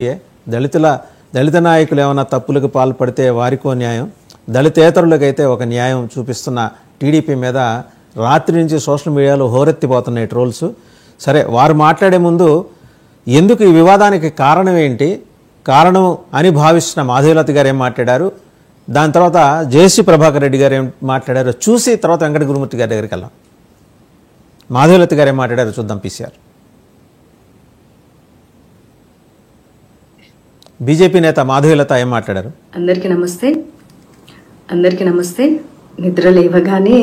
దళిత నాయకులు ఏమైనా తప్పులకు పాల్పడితే వారికో న్యాయం, దళితేతరులకైతే ఒక న్యాయం చూపిస్తున్న టీడీపీ మీద రాత్రి నుంచి సోషల్ మీడియాలో హోరెత్తిపోతున్నాయి ట్రోల్స్. సరే, వారు మాట్లాడే ముందు ఎందుకు ఈ వివాదానికి కారణం ఏంటి, కారణం అని భావిస్తున్న మాధవీలత గారు ఏం మాట్లాడారు, దాని తర్వాత జేసీ ప్రభాకర్ రెడ్డి గారు ఏం మాట్లాడారో చూసి తర్వాత వెంకట గురుమూర్తి గారి దగ్గరికి వెళ్దాం. మాధవీలత గారు ఏం మాట్లాడారో చూద్దాం. పీసీఆర్ బీజేపీ నేత మాధవీలత ఏం మాట్లాడారు? అందరికీ నమస్తే. నిద్ర లేవగానే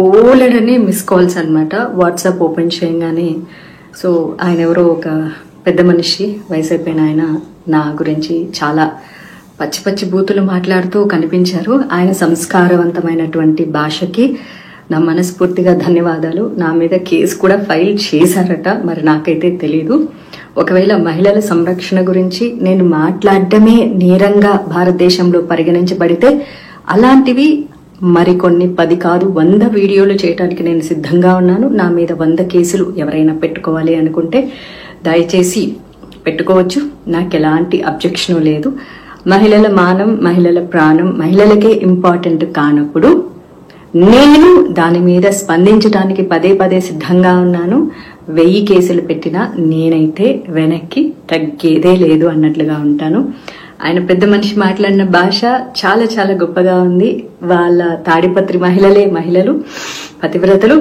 ఓలడని మిస్ కాల్స్ అనమాట. వాట్సాప్ ఓపెన్ చేయగానే సో ఆయన ఎవరో ఒక పెద్ద మనిషి, వయసు అయిపోయిన ఆయన నా గురించి చాలా పచ్చి పచ్చి బూతులు మాట్లాడుతూ కనిపించారు. ఆయన సంస్కారవంతమైనటువంటి భాషకి నా మనస్ఫూర్తిగా ధన్యవాదాలు. నా మీద కేసు కూడా ఫైల్ చేశారట, మరి నాకైతే తెలీదు. ఒకవేళ మహిళల సంరక్షణ గురించి నేను మాట్లాడటమే నేరంగా భారతదేశంలో పరిగణించబడితే అలాంటివి మరికొన్ని 10 కాదు 100 వీడియోలు చేయడానికి నేను సిద్ధంగా ఉన్నాను. నా మీద 100 కేసులు ఎవరైనా పెట్టుకోవాలి అనుకుంటే దయచేసి పెట్టుకోవచ్చు, నాకు ఎలాంటి అబ్జెక్షన్ లేదు. మహిళల మానం, మహిళల ప్రాణం మహిళలకే ఇంపార్టెంట్ కానప్పుడు నేను దాని మీద స్పందించడానికి పదే సిద్ధంగా ఉన్నాను. 1000 కేసులు పెట్టినా నేనైతే వెనక్కి తగ్గేదే లేదు అన్నట్లుగా ఉంటాను. ఆయన పెద్ద మనిషి మాట్లాడిన భాష చాలా చాలా గొప్పగా ఉంది. వాళ్ళ తాడిపత్రి మహిళలు పతివ్రతలు,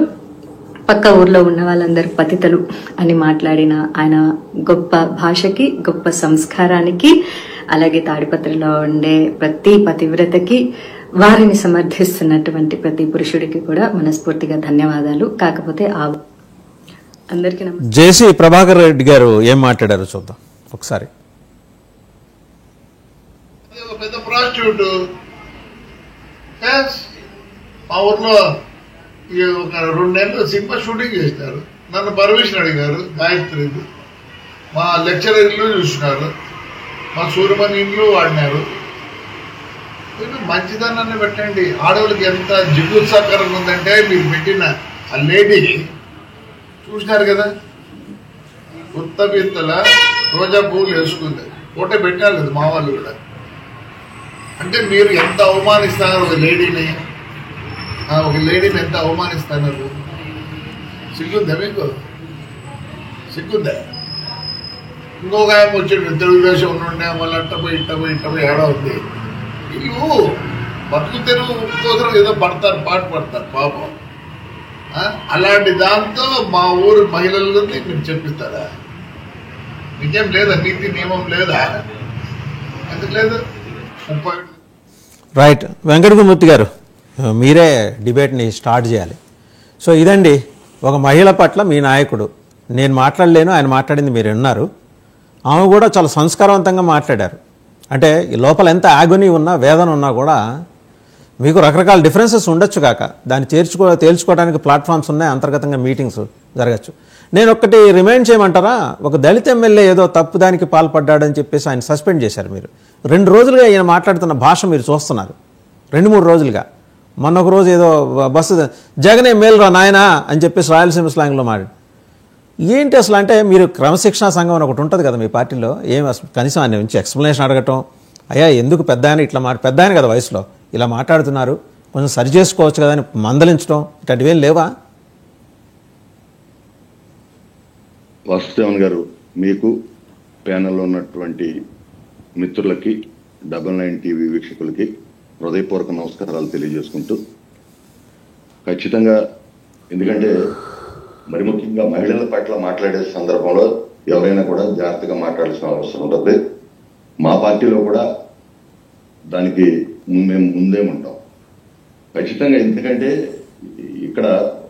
పక్క ఊర్లో ఉన్న వాళ్ళందరూ పతితలు అని మాట్లాడిన ఆయన గొప్ప భాషకి, గొప్ప సంస్కారానికి, అలాగే తాడిపత్రిలో ఉండే ప్రతి పతివ్రతకి, వారిని సమర్థిస్తున్నటువంటి ప్రతి పురుషుడికి కూడా మనస్ఫూర్తిగా ధన్యవాదాలు. కాకపోతే అందరికీ నమస్తే. జేసీ ప్రభాకర్ రెడ్డి గారు ఏం మాట్లాడారు చూద్దాం ఒకసారి. పెద్ద ప్రాస్టిట్యూట్ మా ఊర్లో ఒక 2 నెలలు సినిమా షూటింగ్ చేసినారు. నన్ను పర్మిషన్ అడిగారు. గాయత్రి మా లెక్చరర్ ఇల్లు చూసినారు, మా సూర్యమణి ఇల్లు వాడినారు. మంచిదనాన్ని పెట్టండి. ఆడవాళ్ళకి ఎంత జిగుత్సాకరంగా ఉందంటే మీరు పెట్టిన ఆ లేడీ చూసినారు కదా, కొత్త బింతల రోజా పువ్వులు వేసుకుంది, ఫోటో పెట్టారు కదా మా వాళ్ళు కూడా. అంటే మీరు ఎంత అవమానిస్తున్నారు ఒక లేడీని ఎంత అవమానిస్తున్నారు. సిగ్గుందా మీకు? సిగ్గుందా? ఇంకొక ఆయన వచ్చాడు తెలుగుదేశం ఉండే మళ్ళీ ఇట్ట పోయి ఏడా ఉంది. వీళ్ళు బతుకు తెరువు కోసం ఏదో పాట పడతారు పాపం. అలాంటి దాంతో మా ఊరు మహిళలని మీరు చెప్పిస్తారా? మీకేం లేదా? నీతి నియమం లేదా? ఎందుకు లేదు? రైట్. వెంకట గురుమూర్తి గారు, మీరే డిబేట్ని స్టార్ట్ చేయాలి. సో ఇదండి, ఒక మహిళ పట్ల మీ నాయకుడు, నేను మాట్లాడలేను, ఆయన మాట్లాడింది మీరు విన్నారు. ఆమె కూడా చాలా సంస్కారవంతంగా మాట్లాడారు. అంటే లోపల ఎంత ఆగొని ఉన్నా, వేదన ఉన్నా కూడా మీకు రకరకాల డిఫరెన్సెస్ ఉండొచ్చు కాక దాన్ని తేల్చుకోవడానికి ప్లాట్ఫామ్స్ ఉన్నాయి, అంతర్గతంగా మీటింగ్స్ జరగచ్చు. నేను ఒక్కటి రిమైండ్ చేయమంటారా, ఒక దళిత ఎమ్మెల్యే ఏదో తప్పు దానికి పాల్పడ్డాడని చెప్పేసి ఆయన సస్పెండ్ చేశారు. మీరు 2 రోజులుగా ఈయన మాట్లాడుతున్న భాష మీరు చూస్తున్నారు, 2-3 రోజులుగా. మొన్న ఒక రోజు ఏదో బస్సు జగనే మేలురా నాయనా అని చెప్పేసి రాయలసీమ స్లాంగ్లో మాట్లాడు. ఏంటి అసలు అంటే, మీరు క్రమశిక్షణా సంఘం అని ఒకటి ఉంటుంది కదా మీ పార్టీలో, అసలు కనీసం ఆయన నుంచి ఎక్స్ప్లెనేషన్ అడగటం, అయ్యా ఎందుకు పెద్ద ఆయన ఇట్లా పెద్ద ఆయన కదా వయసులో ఇలా మాట్లాడుతున్నారు, కొంచెం సరి చేసుకోవచ్చు కదా అని మందలించడం, ఇట్లాంటివేం లేవా? వాసుదేవన్ గారు, మీకు ప్యానెల్లో ఉన్నటువంటి మిత్రులకి, 99 టీవీ వీక్షకులకి హృదయపూర్వక నమస్కారాలు తెలియజేసుకుంటూ, ఖచ్చితంగా ఎందుకంటే మరి ముఖ్యంగా మహిళల పట్ల మాట్లాడే సందర్భంలో ఎవరైనా కూడా జాగ్రత్తగా మాట్లాడాల్సిన అవసరం ఉంటుంది. మా పార్టీలో కూడా దానికి మేము ముందే ఉంటాం ఖచ్చితంగా. ఎందుకంటే ఇక్కడ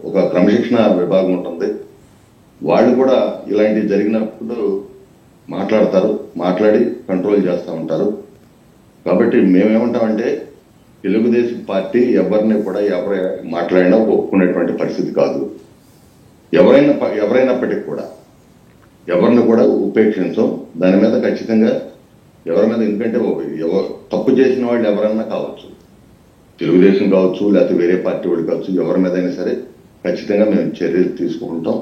ఒక క్రమశిక్షణ విభాగం ఉంటుంది, వాళ్ళు కూడా ఇలాంటివి జరిగినప్పుడు మాట్లాడతారు, మాట్లాడి కంట్రోల్ చేస్తూ ఉంటారు. కాబట్టి మేమేమంటామంటే తెలుగుదేశం పార్టీ ఎవరిని కూడా మాట్లాడినా ఒప్పుకునేటువంటి పరిస్థితి కాదు. ఎవరైనప్పటికీ కూడా ఎవరిని కూడా ఉపేక్షించం. దాని మీద ఖచ్చితంగా ఎవరి మీద, ఎందుకంటే తప్పు చేసిన వాళ్ళు ఎవరన్నా కావచ్చు, తెలుగుదేశం కావచ్చు, లేకపోతే వేరే పార్టీ వాళ్ళు కావచ్చు, ఎవరి మీద అయినా సరే ఖచ్చితంగా మేము చర్యలు తీసుకుంటాం.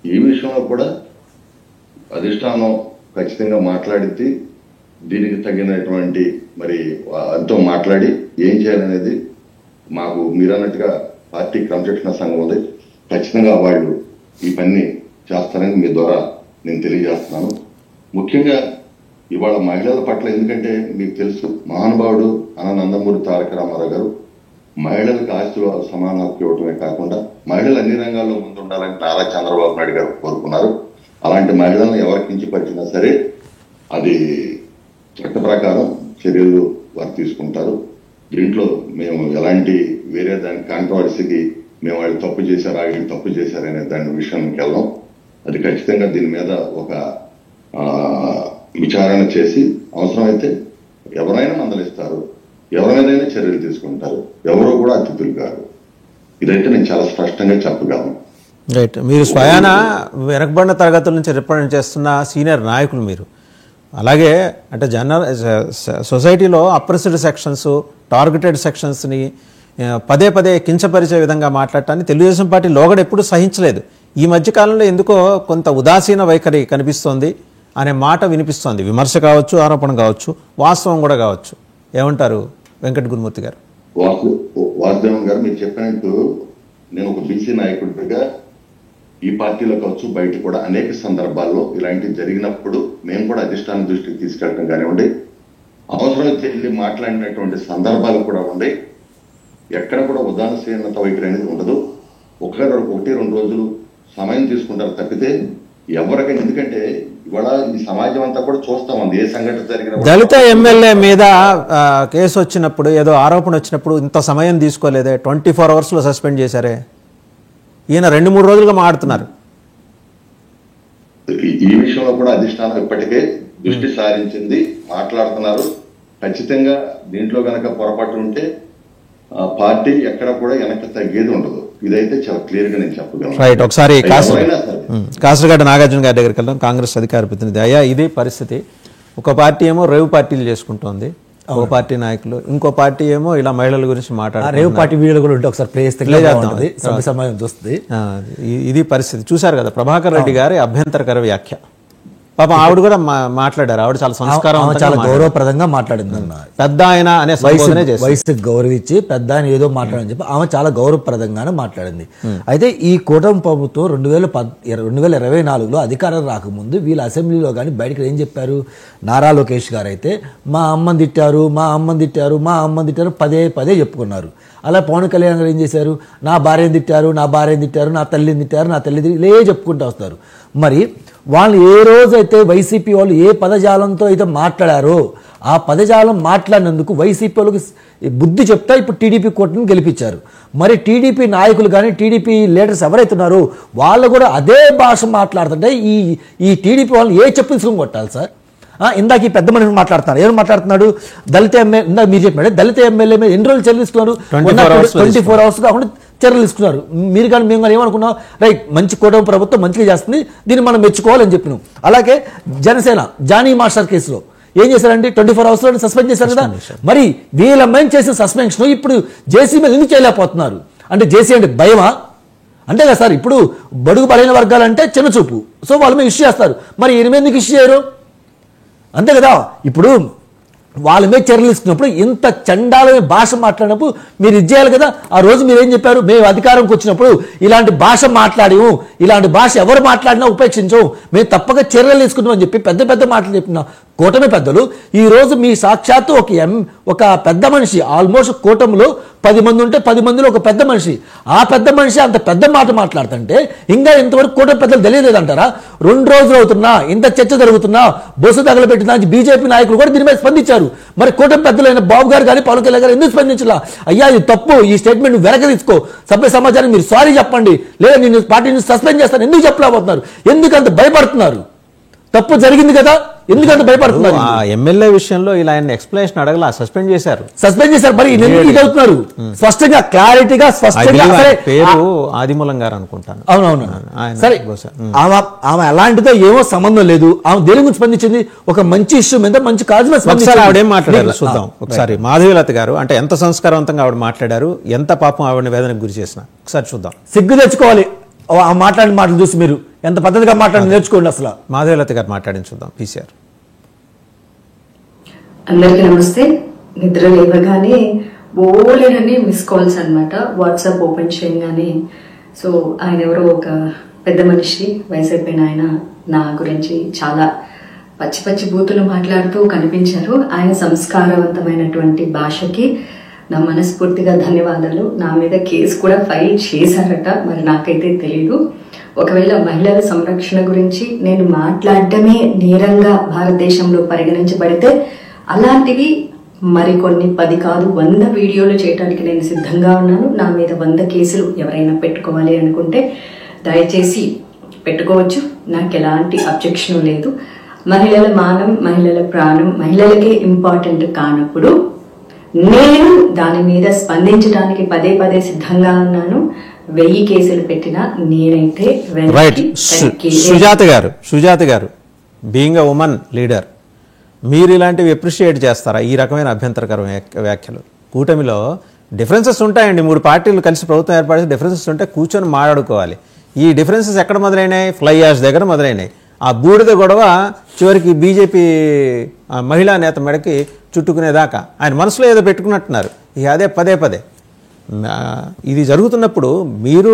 ఈ విషయంలో కూడా అధిష్టానం ఖచ్చితంగా మాట్లాడింది. దీనికి తగినటువంటి మరి అంతా మాట్లాడి ఏం చేయాలనేది మాకు మీరన్నట్టుగా పార్టీ క్రమశిక్షణ సంఘం ఉంది. ఖచ్చితంగా వాళ్ళు ఈ పని చేస్తారని మీ ద్వారా నేను తెలియజేస్తున్నాను. ముఖ్యంగా ఇవాళ మహిళల పట్ల, ఎందుకంటే మీకు తెలుసు మహానుభావుడు నందమూరి తారక రామారావు గారు మహిళలకు ఆస్తిలో సమాన హక్కు ఇవ్వటమే కాకుండా మహిళలు అన్ని రంగాల్లో ముందుండాలని నారా చంద్రబాబు నాయుడు గారు కోరుకున్నారు. అలాంటి మహిళలను ఎవరికి కించపరిచినా సరే అది చట్ట ప్రకారం చర్యలు వారు తీసుకుంటారు. దీంట్లో మేము ఎలాంటి వేరే దాని కాంట్రవర్సీకి మేము వాళ్ళు తప్పు చేశారా వీళ్ళు తప్పు చేశారనే దాని విషయానికి వెళ్ళాం. అది ఖచ్చితంగా దీని మీద ఒక విచారణ చేసి అవసరమైతే ఎవరైనా మందలిస్తారు, ఎవరైనా చర్యలు తీసుకుంటారు. ఎవరో కూడా అతిథులు కాదు. ఇదైతే నేను చాలా స్పష్టంగా చెప్పగలను. రైట్. మీరు స్వయాన వెనకబడిన తరగతుల నుంచి రిప్రజెంట్ చేస్తున్న సీనియర్ నాయకులు మీరు. అలాగే అంటే సొసైటీలో అప్రెస్డ్ సెక్షన్స్, టార్గెటెడ్ సెక్షన్స్ని పదే పదే కించపరిచే విధంగా మాట్లాడటాన్ని తెలుగుదేశం పార్టీ లోగడ ఎప్పుడు సహించలేదు. ఈ మధ్యకాలంలో ఎందుకో కొంత ఉదాసీన వైఖరి కనిపిస్తోంది అనే మాట వినిపిస్తోంది. విమర్శ కావచ్చు, ఆరోపణ కావచ్చు, వాస్తవం కూడా కావచ్చు. ఏమంటారు వెంకట గురుమూర్తి గారు? వాసుదేవన్ గారు, మీరు చెప్పినట్టు నేను ఒక బీసీ నాయకుడిగా ఈ పార్టీలో కావచ్చు బయట కూడా అనేక సందర్భాల్లో ఇలాంటివి జరిగినప్పుడు మేము కూడా అధిష్టానం దృష్టికి తీసుకెళ్ళడం కానివ్వండి, అవసరమైతే వెళ్ళి మాట్లాడినటువంటి సందర్భాలు కూడా ఉండే. ఎక్కడ కూడా ఉదాసీనత వైఖరి అనేది ఉండదు. ఒకటి రెండు రోజులు సమయం తీసుకుంటారు తప్పితే ఎవరికైనా, ఎందుకంటే ఇవాళ ఈ సమాజం అంతా కూడా చూస్తా ఉంది ఏ సంఘటన జరిగిన. దళిత ఎమ్మెల్యే మీద కేసు వచ్చినప్పుడు, ఏదో ఆరోపణ వచ్చినప్పుడు ఇంత సమయం తీసుకోలేదే, 24 hours సస్పెండ్ చేశారే. ఈయన 2-3 రోజులుగా మాట్లాడుతున్నారు. ఈ విషయంలో కూడా అధిష్టానం ఇప్పటికే దృష్టి సారించింది, మాట్లాడుతున్నారు. ఖచ్చితంగా దీంట్లో కనుక పొరపాటు ఉంటే పార్టీ ఎక్కడ కూడా వెనక్కి తగ్గేది ఉండదు. ఇదైతే చాలా క్లియర్ గా నేను చెప్పగలను. రైట్. ఒకసారి కాసరగడ్డ నాగార్జున గారి దగ్గరికి వెళ్దాం, కాంగ్రెస్ అధికార ప్రతినిధి. అయ్యా, ఇది పరిస్థితి. ఒక పార్టీ ఏమో రేవు పార్టీలు చేసుకుంటోంది, ఒక పార్టీ నాయకులు, ఇంకో పార్టీ ఏమో ఇలా మహిళల గురించి మాట్లాడారు. రేవు పార్టీ వీడియో కూడా ఉంటే ఒకసారి ప్లే చేస్తే సమయం చూస్తుంది. ఇది పరిస్థితి. చూశారు కదా ప్రభాకర్ రెడ్డి గారి అభ్యంతరకర వ్యాఖ్య. పాపం ఆవిడ కూడా మాట్లాడారు. ఆవిడ చాలా సంస్కారం, చాలా గౌరవప్రదంగా మాట్లాడింది. పెద్ద ఆయన అనే వయసుకి గౌరవించి పెద్ద ఆయన ఏదో మాట్లాడని చెప్పి ఆమె చాలా గౌరవప్రదంగానే మాట్లాడింది. అయితే ఈ కూటమి ప్రభుత్వం 2024లో అధికారం రాకముందు వీళ్ళ అసెంబ్లీలో కానీ బయటకు ఏం చెప్పారు? నారా లోకేష్ గారు అయితే మా అమ్మని తిట్టారు, మా అమ్మని తిట్టారు, మా అమ్మని తిట్టారు పదే పదే చెప్పుకున్నారు. అలా పవన్ కళ్యాణ్ గారు ఏం చేశారు? నా భార్యని తిట్టారు, నా భార్యని తిట్టారు, నా తల్లిని తిట్టారు, నా తల్లి లే చెప్పుకుంటూ వస్తారు. మరి వాళ్ళు ఏ రోజైతే వైసీపీ వాళ్ళు ఏ పదజాలంతో అయితే మాట్లాడారో ఆ పదజాలం మాట్లాడినందుకు వైసీపీ వాళ్ళకి బుద్ధి చెప్తా ఇప్పుడు టీడీపీ కూటమిని గెలిపించారు. మరి టీడీపీ నాయకులు కానీ టీడీపీ లీడర్స్ ఎవరైతే ఉన్నారో వాళ్ళు కూడా అదే భాష మాట్లాడుతుంటే ఈ టీడీపీ వాళ్ళని ఏ చెప్పు తీసుకుని కొట్టాలి సార్? ఇందాక ఈ పెద్ద మనిషి మాట్లాడుతున్నారు. ఏం మాట్లాడుతున్నాడు? దళిత ఎమ్మెల్యే, ఇందాక మీరు చెప్పాడు దళిత ఎమ్మెల్యే మీద ఎన్ని రోజులు చర్యలు తీసుకున్నారు? 24 hours కాకుండా చర్యలు తీసుకున్నారు. మీరు కానీ మేము కానీ ఏమనుకున్నాం? రైట్, మంచి కూటమి ప్రభుత్వం మంచిగా చేస్తుంది, దీన్ని మనం మెచ్చుకోవాలని చెప్పినాం. అలాగే జనసేన జానీ మాస్టర్ కేసులో ఏం చేశారంటే 24 hours సస్పెండ్ చేశారు కదా. మరి వీళ్ళ మేము చేసిన సస్పెన్షన్ ఇప్పుడు జేసీ మీద ఎందుకు చేయలేకపోతున్నారు? అంటే జేసీ అంటే భయమా? అంతే కదా సార్. ఇప్పుడు బడుగు బలైన వర్గాలంటే చిన్న చూపు, సో వాళ్ళ మీద ఇష్యూ చేస్తారు. మరి ఈయన మీద ఎందుకు ఇష్యూ చేయరు? అంతే కదా. ఇప్పుడు వాళ్ళ మీద చర్యలు ఇస్తున్నప్పుడు ఇంత చండాలమైన భాష మాట్లాడినప్పుడు మీరు ఇది చేయాలి కదా. ఆ రోజు మీరు ఏం చెప్పారు? మేము అధికారంకి వచ్చినప్పుడు ఇలాంటి భాష మాట్లాడాము, ఇలాంటి భాష ఎవరు మాట్లాడినా ఉపేక్షించము, మేము తప్పక చర్యలు తీసుకుంటామని చెప్పి పెద్ద పెద్ద మాటలు చెప్పిన కూటమి పెద్దలు ఈ రోజు మీ సాక్షాత్తు ఒక పెద్ద మనిషి, ఆల్మోస్ట్ కూటమిలో 10 మంది ఉంటే 10 మందిలో ఒక పెద్ద మనిషి, ఆ పెద్ద మనిషి అంత పెద్ద మాట మాట్లాడుతుంటే ఇంకా ఇంతవరకు కూటమి పెద్దలు తెలియలేదంటారా? 2 రోజులు అవుతున్నా, ఇంత చర్చ జరుగుతున్నా, బొసు తగలబెట్టిన బీజేపీ నాయకులు కూడా దీని మీద స్పందించారు. మరి కూటమి పెద్దలైన బాబు గారు కానీ పవన్ కళ్యాణ్ గారు ఎందుకు స్పందించాలా? అయ్యా ఇది తప్పు, ఈ స్టేట్మెంట్ వెనక తీసుకో, సభ్య సమాజానికి మీరు సారీ చెప్పండి, లేదా నేను పార్టీని సస్పెండ్ చేస్తాను ఎందుకు చెప్పలేకపోతున్నారు? ఎందుకంత భయపడుతున్నారు? తప్పు జరిగింది కదా, ఎందుకంత భయపడుతున్నారు? ఎమ్మెల్యే విషయంలో ఇలా ఆయన ఎక్స్ప్లెనేషన్ అడగల, సస్పెండ్ చేశారు. మరి ఎందుకు చదువుతున్నారు? స్పష్టంగా క్లారిటీగా స్పష్టంగా పేరు ఆదిమూలం గారు అనుకుంటాను. అవునవును. సరే, ఆమె అలాంటిదో ఏమో సంబంధం లేదు. ఆమె దేని గురించి స్పందించింది? ఒక మంచి ఇష్యూ మీద, మంచి కాజు మీద స్పందించారు. ఆవిడేం మాట్లాడారు చూద్దాం ఒకసారి. మాధవీలత గారు అంటే ఎంత సంస్కారవంతంగా ఆవిడ మాట్లాడారు, ఎంత పాపం ఆవిడని వేదనకు గురి చేసిన ఒకసారి చూద్దాం. సిగ్గు తెచ్చుకోవాలి ఆ మాట్లాడిన మాటలు చూసి. మీరు ఎంత పద్ధతిగా మాట్లాడి నేర్చుకోండి అసలు. మాధవీలత గారు మాట్లాడి చూద్దాం పీసీఆర్. అందరికీ నమస్తే. నిద్ర లేవగానే బోలెడని మిస్ కాల్స్ అనమాట, వాట్సాప్ ఓపెన్ చేయగానే. సో ఆయన ఎవరో ఒక పెద్ద మనిషి, వయసు అయిపోయిన ఆయన నా గురించి చాలా పచ్చి పచ్చి బూతులు మాట్లాడుతూ కనిపించారు. ఆయన సంస్కారవంతమైనటువంటి భాషకి నా మనస్ఫూర్తిగా ధన్యవాదాలు. నా మీద కేసు కూడా ఫైల్ చేశారట, మరి నాకైతే తెలీదు. ఒకవేళ మహిళల సంరక్షణ గురించి నేను మాట్లాడటమే నేరంగా భారతదేశంలో పరిగణించబడితే అలాంటివి మరికొన్ని 10 కాదు 100 వీడియోలు చేయడానికి నేను సిద్ధంగా ఉన్నాను. నా మీద 100 కేసులు ఎవరైనా పెట్టుకోవాలి అనుకుంటే దయచేసి పెట్టుకోవచ్చు, నాకు ఎలాంటి అబ్జెక్షన్ లేదు. మహిళల మానం, మహిళల ప్రాణం మహిళలకే ఇంపార్టెంట్ కానప్పుడు నేను దాని మీద స్పందించడానికి పదే పదే సిద్ధంగా ఉన్నాను. 1000 కేసులు పెట్టినా నేనైతే రైట్. సుజాత గారు బీయింగ్ అ ఉమెన్ లీడర్, మీరు ఇలాంటివి అప్రిషియేట్ చేస్తారా? ఈ రకమైన అభ్యంతరకరమైన వ్యాఖ్యలు. కూటమిలో డిఫరెన్సెస్ ఉంటాయండి, 3 పార్టీలు కలిసి ప్రభుత్వం ఏర్పడితే డిఫరెన్సెస్ ఉంటే కూర్చొని మాట్లాడుకోవాలి. ఈ డిఫరెన్సెస్ ఎక్కడ మొదలైనాయి? ఫ్లై యాష్ దగ్గర మొదలైనాయి. ఆ బూడిద గొడవ చివరికి బీజేపీ మహిళా నేత మెడకి చుట్టుకునేదాకా ఆయన మనసులో ఏదో పెట్టుకున్నట్టున్నారు. ఇక అదే పదే పదే ఇది జరుగుతున్నప్పుడు మీరు,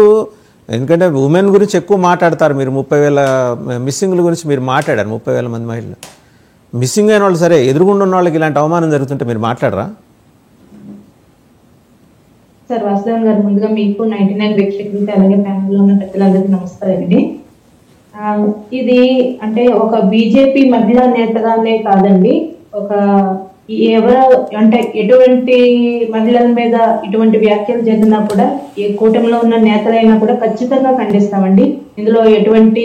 ఎందుకంటే ఉమెన్ గురించి ఎక్కువ మాట్లాడతారు మీరు, 30,000 మిస్సింగ్ల గురించి మీరు మాట్లాడారు. 30,000 మంది మహిళలు మిస్సింగ్ అయిన వాళ్ళు సరే, ఎదురుగుండా ఉన్న వాళ్ళకి ఇలాంటి అవమానం జరుగుతుంటే మీరు మాట్లాడరా? సార్ వాసుదేవన్ గారు, ముందుగా మీకు 99 వీక్షకులకి అలాగే ప్యానెల్లో ఉన్న పెద్దలందరికీ నమస్కారం అండి. ఇది అంటే ఒక బీజేపీ మహిళా నేతగానే కాదండి, ఒక ఎవరు అంటే ఎటువంటి మహిళల మీద ఇటువంటి వ్యాఖ్యలు జరిగినా కూడా ఏ కూటమిలో ఉన్న నేతలైనా కూడా ఖచ్చితంగా ఖండిస్తామండి. ఇందులో ఎటువంటి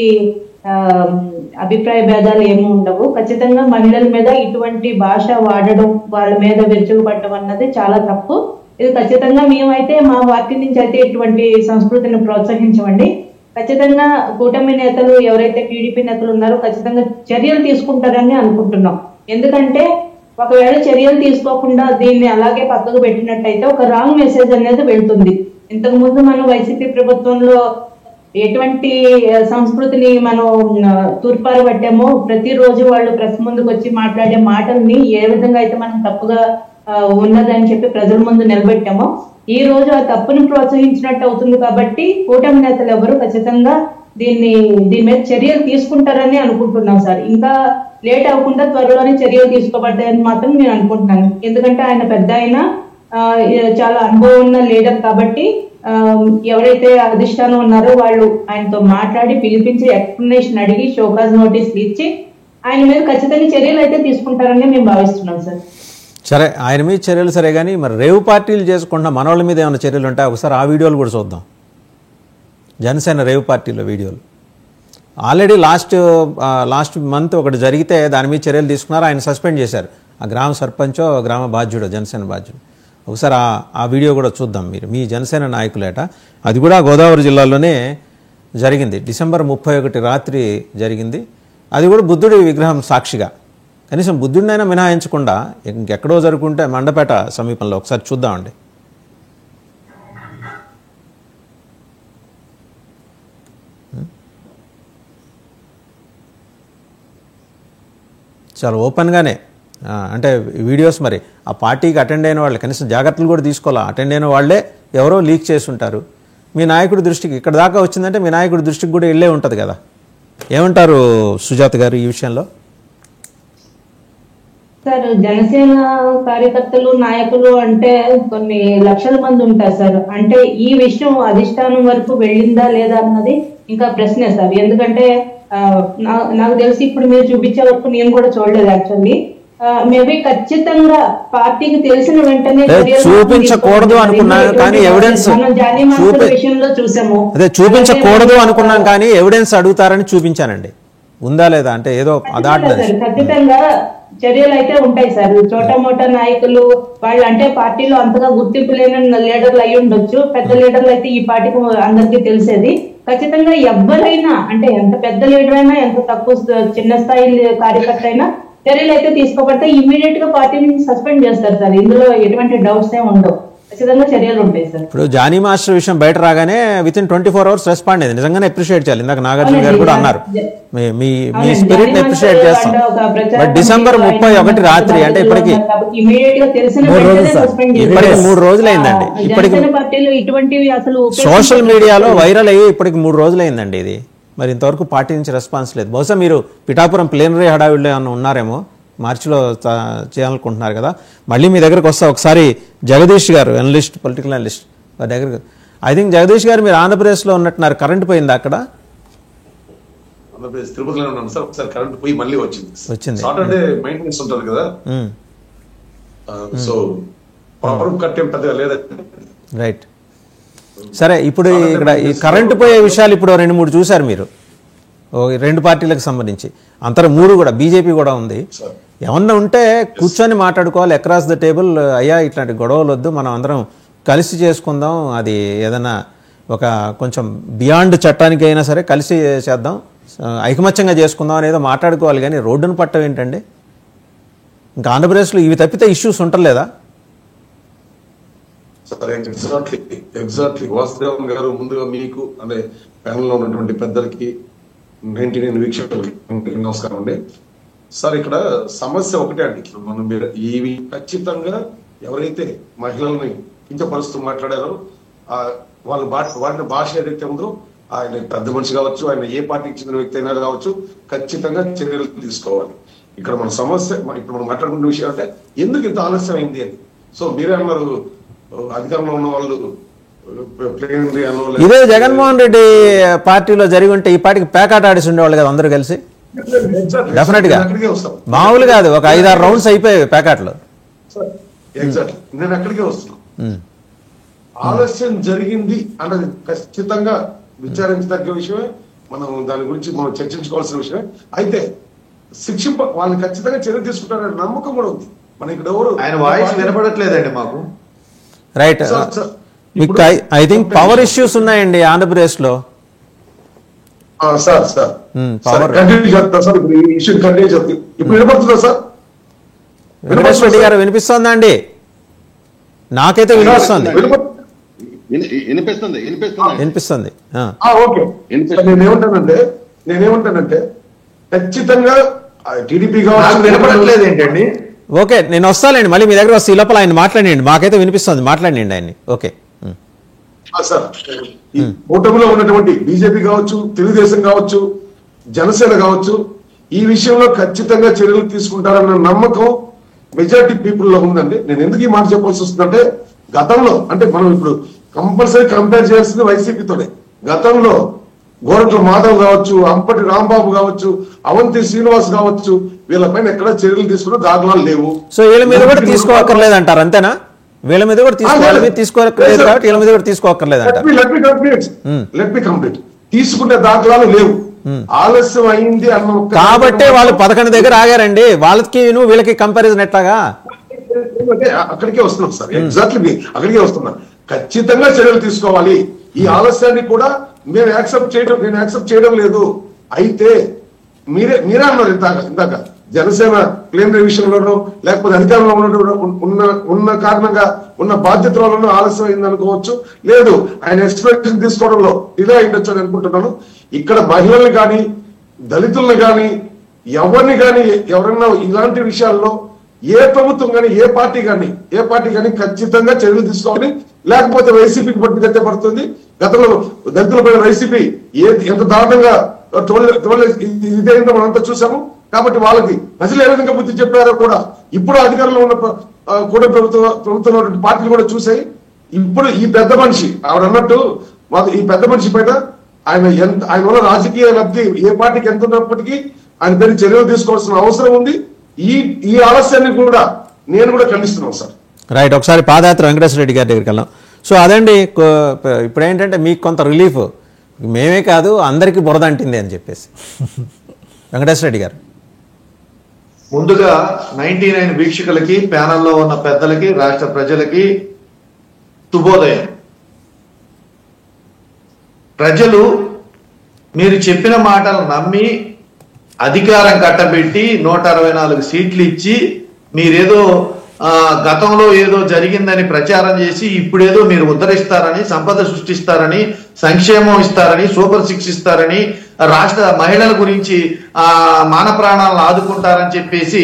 అభిప్రాయ భేదాలు ఏమి ఉండవు. ఖచ్చితంగా మహిళల మీద ఇటువంటి భాష వాడడం, వాళ్ళ మీద విరుచుకుపడడం అన్నది చాలా తప్పు. ఇది ఖచ్చితంగా మేమైతే మా పార్టీ నుంచి అయితే ఇటువంటి సంస్కృతిని ప్రోత్సహించమండి. ఖచ్చితంగా కూటమి నేతలు ఎవరైతే టీడీపీ నేతలు ఉన్నారో ఖచ్చితంగా చర్యలు తీసుకుంటారని అనుకుంటున్నాం. ఎందుకంటే ఒకవేళ చర్యలు తీసుకోకుండా దీన్ని అలాగే పక్కకు పెట్టినట్టయితే ఒక రాంగ్ మెసేజ్ అనేది వెళ్తుంది. ఇంతకు ముందు మనం వైసీపీ ప్రభుత్వంలో ఎటువంటి సంస్కృతిని మనం తూర్పారు పట్టామో, ప్రతిరోజు వాళ్ళు ప్రెస్ ముందుకు వచ్చి మాట్లాడే మాటల్ని ఏ విధంగా అయితే మనం తప్పుగా ఉన్నదని చెప్పి ప్రజల ముందు నిలబెట్టామో, ఈ రోజు ఆ తప్పుని ప్రోత్సహించినట్టు అవుతుంది. కాబట్టి కూటమి నేతలు ఎవరు ఖచ్చితంగా దీని మీద చర్యలు తీసుకుంటారని అనుకుంటున్నాం సార్. ఇంకా లేట్ అవ్వకుండా త్వరలోనే చర్యలు తీసుకోబడతాయని మాత్రం నేను అనుకుంటున్నాను. ఎందుకంటే ఆయన పెద్ద చాలా అనుభవం ఉన్న లీడర్ కాబట్టి ఎవరైతే అధిష్టానం ఉన్నారో వాళ్ళు ఆయనతో మాట్లాడి పిలిపించి ఎక్స్ప్లెనేషన్ అడిగి షోకాజ్ నోటీసులు ఇచ్చి ఆయన మీద ఖచ్చితంగా చర్యలు అయితే తీసుకుంటారని మేము భావిస్తున్నాం సార్. సరే, ఆయన మీద చర్యలు సరే, కానీ మరి రేవు పార్టీలు చేసుకుంటున్న మనోళ్ళ మీద ఏమైనా చర్యలు ఉంటాయి? ఒకసారి ఆ వీడియోలు కూడా చూద్దాం. జనసేన రేవు పార్టీలో వీడియోలు ఆల్రెడీ లాస్ట్ మంత్ ఒకటి జరిగితే దాని మీద చర్యలు తీసుకున్నారు. ఆయన సస్పెండ్ చేశారు, ఆ గ్రామ సర్పంచో గ్రామ బాధ్యుడో, జనసేన బాధ్యుడు. ఒకసారి ఆ వీడియో కూడా చూద్దాం. మీ జనసేన నాయకులేట, అది కూడా గోదావరి జిల్లాలోనే జరిగింది. డిసెంబర్ 31 రాత్రి జరిగింది. అది కూడా బుద్ధుడి విగ్రహం సాక్షిగా, కనీసం బుద్ధుడినైనా మినహాయించకుండా ఇంకెక్కడో జరుగుంటే మండపేట సమీపంలో. ఒకసారి చూద్దామండి. చాలా ఓపెన్గానే అంటే వీడియోస్, మరి ఆ పార్టీకి అటెండ్ అయిన వాళ్ళు కనీసం జాగ్రత్తలు కూడా తీసుకోవాలా. అటెండ్ అయిన వాళ్ళే ఎవరో లీక్ చేసి ఉంటారు. మీ నాయకుడి దృష్టికి ఇక్కడ దాకా వచ్చిందంటే మీ నాయకుడి దృష్టికి కూడా వెళ్ళే ఉంటుంది కదా. ఏమంటారు సుజాత గారు ఈ విషయంలో? సార్, జనసేన కార్యకర్తలు నాయకులు అంటే కొన్ని లక్షల మంది ఉంటారు సార్. అంటే ఈ విషయం అధిష్టానం వరకు వెళ్ళిందా లేదా అన్నది ఇంకా ప్రశ్నే సార్. ఎందుకంటే నాకు తెలిసి ఇప్పుడు మీరు చూపించే వరకు నేను కూడా చూడలేదు యాక్చువల్లీ. మేబీ ఖచ్చితంగా పార్టీకి తెలిసిన వెంటనే చూపించకూడదు అనుకున్నాను కానీ ఎవిడెన్స్ విషయంలో చూసాము. అదే చూపించకూడదు అనుకున్నాను కానీ ఎవిడెన్స్ అడుగుతారని చూపించానండి. ఉందా లేదా అంటే ఏదో ఖచ్చితంగా చర్యలు అయితే ఉంటాయి సార్. చోటా మోటా నాయకులు వాళ్ళు అంటే పార్టీలో అంతగా గుర్తింపు లేని లీడర్లు అయి ఉండొచ్చు. పెద్ద లీడర్లు అయితే ఈ పార్టీకి అందరికీ తెలిసేది. ఖచ్చితంగా ఎవరైనా అంటే ఎంత పెద్ద లీడర్ అయినా, ఎంత తక్కువ చిన్న స్థాయి కార్యకర్త అయినా చర్యలు అయితే తీసుకోబడితే ఇమ్మీడియట్ గా పార్టీ నుంచి సస్పెండ్ చేస్తారు సార్. ఇందులో ఎటువంటి డౌట్స్ ఏమి ఉండవు. ఖచ్చితంగా చర్యలు ఉంటాయి సార్. ఇప్పుడు జానీ మాస్టర్ విషయం బయట రాగానే విత్ ఇన్ 24 hours రెస్పాండ్ అయింది. నిజంగానే అప్రిషియేట్ చేయాలి. ఇందాక నాగార్జున గారు కూడా అన్నారు మీ స్పిరిట్ ని అప్రిషియేట్ చేస్తాం. బట్ December 31 రాత్రి అంటే ఇప్పటికి 3 రోజులైందండి. ఇప్పటికి సోషల్ మీడియాలో వైరల్ అయ్యి ఇప్పటికి 3 రోజులైందండి ఇది. మరి ఇంతవరకు పార్టీ నుంచి రెస్పాన్స్ లేదు. బహుశా మీరు పిఠాపురం ప్లేనరీ హడావిడిలో ఏమన్నా ఉన్నారేమో, మార్చిలో చేయాలనుకుంటున్నారు కదా. మళ్ళీ మీ దగ్గరకు వస్తా. ఒకసారి జగదీష్ గారు అనలిస్ట్, పొలిటికల్ అనలిస్ట్ వారి దగ్గర. ఐ థింక్ జగదీష్ గారు మీరు ఆంధ్రప్రదేశ్లో ఉన్నట్టున్నారు. కరెంట్ పోయిందా అక్కడ? ఆంధ్రప్రదేశ్ తిరుపతిలో ఉన్నాను సార్. ఒకసారి కరెంట్ పోయి మళ్ళీ వచ్చింది. సాటర్డే మెయింటెనెన్స్ ఉంటుంది కదా, సో పవర్ కట్ ఏం పెద్దగా లేదండి. రైట్. సరే, ఇప్పుడు ఇక్కడ ఈ కరెంటు పోయే విషయాలు ఇప్పుడు 2-3 చూశారు మీరు, 2 పార్టీలకు సంబంధించి. అంతర 3 కూడా బీజేపీ కూడా ఉంది. ఏమన్నా ఉంటే కూర్చొని మాట్లాడుకోవాలి అక్రాస్ ద టేబుల్. అయ్యా ఇట్లాంటి గొడవలు వద్దు, మనం అందరం కలిసి చేసుకుందాం, అది ఏదైనా ఒక కొంచెం బియాండ్ చట్టానికి అయినా సరే కలిసి చేద్దాం, ఐకమత్యంగా చేసుకుందాం అనేదో మాట్లాడుకోవాలి. కానీ రోడ్డును పట్టం ఏంటండి? ఇంకా ఆంధ్రప్రదేశ్లో ఇవి తప్పితే ఇష్యూస్ ఉంటలేదా? ఎగ్జాక్ట్లీ వాసుదేవన్ గారు, ముందుగా మీకు అంటే ప్యానల్ లో ఉన్నటువంటి పెద్దలకి 99 వీక్షకులకి నమస్కారం అండి. సార్, ఇక్కడ సమస్య ఒకటే అండి. మనం ఇవి ఖచ్చితంగా ఎవరైతే మహిళల్ని కించపరుస్తూ మాట్లాడారో వాడిన భాష ఏదైతే ఉందో, ఆయన పెద్ద మనిషి కావచ్చు, ఆయన ఏ పార్టీకి చెందిన వ్యక్తి అయినా కావచ్చు, ఖచ్చితంగా చర్యలు తీసుకోవాలి. ఇక్కడ మన సమస్య, ఇప్పుడు మనం మాట్లాడుకున్న విషయం అంటే ఎందుకు ఇంత ఆలస్యం అయింది అని. సో మీరే అన్నారు అధికారంలో ఉన్న వాళ్ళు ఇదే జగన్మోహన్ రెడ్డి పార్టీలో జరిగి ఉంటే ఈ పార్టీకి పేకాట ఆడిసి ఉండేవాళ్ళు కదా అందరూ కలిసి. డెఫినెట్ గా మామూలు కాదు, ఒక 5-6 రౌండ్స్ అయిపోయాయి పేకాటలో. ఎగ్జాక్ట్లీ నేను అక్కడికే వస్తున్నాను. ఆలస్యం జరిగింది అన్నది ఖచ్చితంగా విచారించదగ్గ విషయమే. మనం దాని గురించి మనం చర్చించుకోవాల్సిన విషయమే. అయితే వాళ్ళని ఖచ్చితంగా చర్య తీసుకుంటారనే నమ్మకం కూడా ఉంది. మన ఇక్కడ ఎవరు ఆయన వాయిస్ వినపడట్లేదండి మాకు. రైట్. మీకు ఐ థింక్ పవర్ ఇష్యూస్ ఉన్నాయండి ఆంధ్రప్రదేశ్ లో. వెంకటేశ్వర రెడ్డి గారు వినిపిస్తోందా అండి? నాకైతే వినిపిస్తుంది. వినిపిస్తుంది. నేనేమంటానంటే ఖచ్చితంగా టీడీపీ వినపడట్లేదు ఏంటండి? ఓకే, నేను వస్తానండి మళ్ళీ మీ దగ్గర వస్తే. ఈ లోపల ఆయన మాట్లాడండి, మాకైతే వినిపిస్తుంది, మాట్లాడండి ఆయన్ని. ఓకే సార్, ఈ కూటమిలో ఉన్నటువంటి బీజేపీ కావచ్చు, తెలుగుదేశం కావచ్చు, జనసేన కావచ్చు, ఈ విషయంలో ఖచ్చితంగా చర్యలు తీసుకుంటారన్న నమ్మకం మెజారిటీ పీపుల్ లో ఉందండి. నేను ఎందుకు ఈ మాట చెప్పాల్సి వస్తుందంటే, గతంలో అంటే మనం ఇప్పుడు కంపల్సరీ కంపేర్ చేయాల్సింది వైసీపీతోనే. గతంలో గోరట్ల మాధవ్ కావచ్చు, అంపటి రాంబాబు కావచ్చు, అవంతి శ్రీనివాస్ కావచ్చు, వీళ్ళపైన ఎక్కడ చర్యలు తీసుకున్న దాఖలాలు లేవు. సో వీళ్ళ మీద కూడా తీసుకోక్కర్లేదు అంటారు, అంతేనా? వీళ్ళ మీద కూడా తీసుకోక్కర్లేదు కాబట్టి వీళ్ళ మీద కూడా తీసుకోక్కర్లేదు అంటారు. Let me complete. తీసుకునే దాఖలాలు లేవు, ఆలస్యం అయింది అన్న కాబట్టి వాళ్ళు 11 దగ్గర ఆగారండి. వాళ్ళకి వీళ్ళకి కంపారిజన్ ఎట్లాగా? అక్కడికే వస్తున్నాం సార్. ఎగ్జాక్ట్లీ అక్కడికే వస్తున్నాం. ఖచ్చితంగా చర్యలు తీసుకోవాలి. ఈ ఆలస్యాన్ని కూడా నేను యాక్సెప్ట్ చేయడం లేదు. అయితే మీరే అన్నారు ఇందాక జనసేన ప్లేనరీ విషయంలోనూ లేకపోతే అధికారంలో ఉన్న కారణంగా ఉన్న బాధ్యతలోనూ ఆలస్యం అయింది అనుకోవచ్చు. లేదు, ఆయన ఎక్స్ప్లెనేషన్ తీసుకోవడంలో డిలే అయిండొచ్చు అని అనుకుంటున్నాను. ఇక్కడ మహిళల్ని కానీ దళితుల్ని కానీ ఎవరిని కానీ ఎవరన్నా ఇలాంటి విషయాల్లో ఏ ప్రభుత్వం కానీ ఏ పార్టీ కానీ ఖచ్చితంగా చర్యలు తీసుకోవాలి. లేకపోతే వైసీపీకి పట్టుదట్టే పడుతుంది. గతంలో దళితులపై వైసీపీ ఎంత దారుణంగా ఇదేంటో మనంతా చూసాము. కాబట్టి వాళ్ళకి ప్రజలు ఏ విధంగా బుద్ధి చెప్పారో కూడా ఇప్పుడు అధికారంలో ఉన్న కూడా ప్రభుత్వంలో పార్టీలు కూడా చూసాయి. ఇప్పుడు ఈ పెద్ద మనిషి ఆవిడ అన్నట్టు ఈ పెద్ద మనిషి పైన ఆయన వల్ల రాజకీయ లబ్ధి ఏ పార్టీకి ఎంత ఉన్నప్పటికీ ఆయన పైన చర్యలు తీసుకోవాల్సిన అవసరం ఉంది. ఈ ఆలస్యాన్ని కూడా నేను కూడా ఖండిస్తున్నాను సార్. రైట్. ఒకసారి పాదయాత్ర వెంకటేశ్వర రెడ్డి గారి దగ్గరికి వెళ్ళాం. సో అదండి, ఇప్పుడు ఏంటంటే మీకు కొంత రిలీఫ్, మేమే కాదు అందరికీ బురద అంటింది అని చెప్పేసి. వెంకటేశ్వర రెడ్డి గారు, ముందుగా 99 వీక్షకులకి, ప్యానల్లో ఉన్న పెద్దలకి, రాష్ట్ర ప్రజలకి శుభోదయం. ప్రజలు మీరు చెప్పిన మాటలు నమ్మి అధికారం కట్టబెట్టి 164 సీట్లు ఇచ్చి మీరేదో గతంలో ఏదో జరిగిందని ప్రచారం చేసి ఇప్పుడేదో మీరు ఉద్ధరిస్తారని, సంపద సృష్టిస్తారని, సంక్షేమం ఇస్తారని, సూపర్ 6 ఇస్తారని, రాష్ట్ర మహిళల గురించి మాన ప్రాణాలను ఆదుకుంటారని చెప్పేసి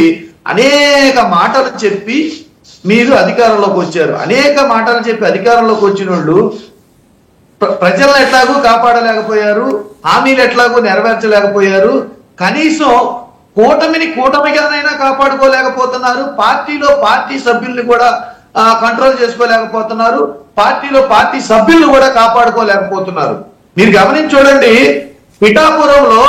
అనేక మాటలు చెప్పి మీరు అధికారంలోకి వచ్చారు. అనేక మాటలు చెప్పి అధికారంలోకి వచ్చిన వాళ్ళు ప్రజలను ఎట్లాగూ కాపాడలేకపోయారు, హామీలు ఎట్లాగూ నెరవేర్చలేకపోయారు, కనీసం కూటమిగానైనా కాపాడుకోలేకపోతున్నారు, పార్టీలో పార్టీ సభ్యుల్ని కూడా కంట్రోల్ చేసుకోలేకపోతున్నారు, పార్టీలో పార్టీ సభ్యుల్ని కూడా కాపాడుకోలేకపోతున్నారు. మీరు గమనించి చూడండి, పిఠాపురంలో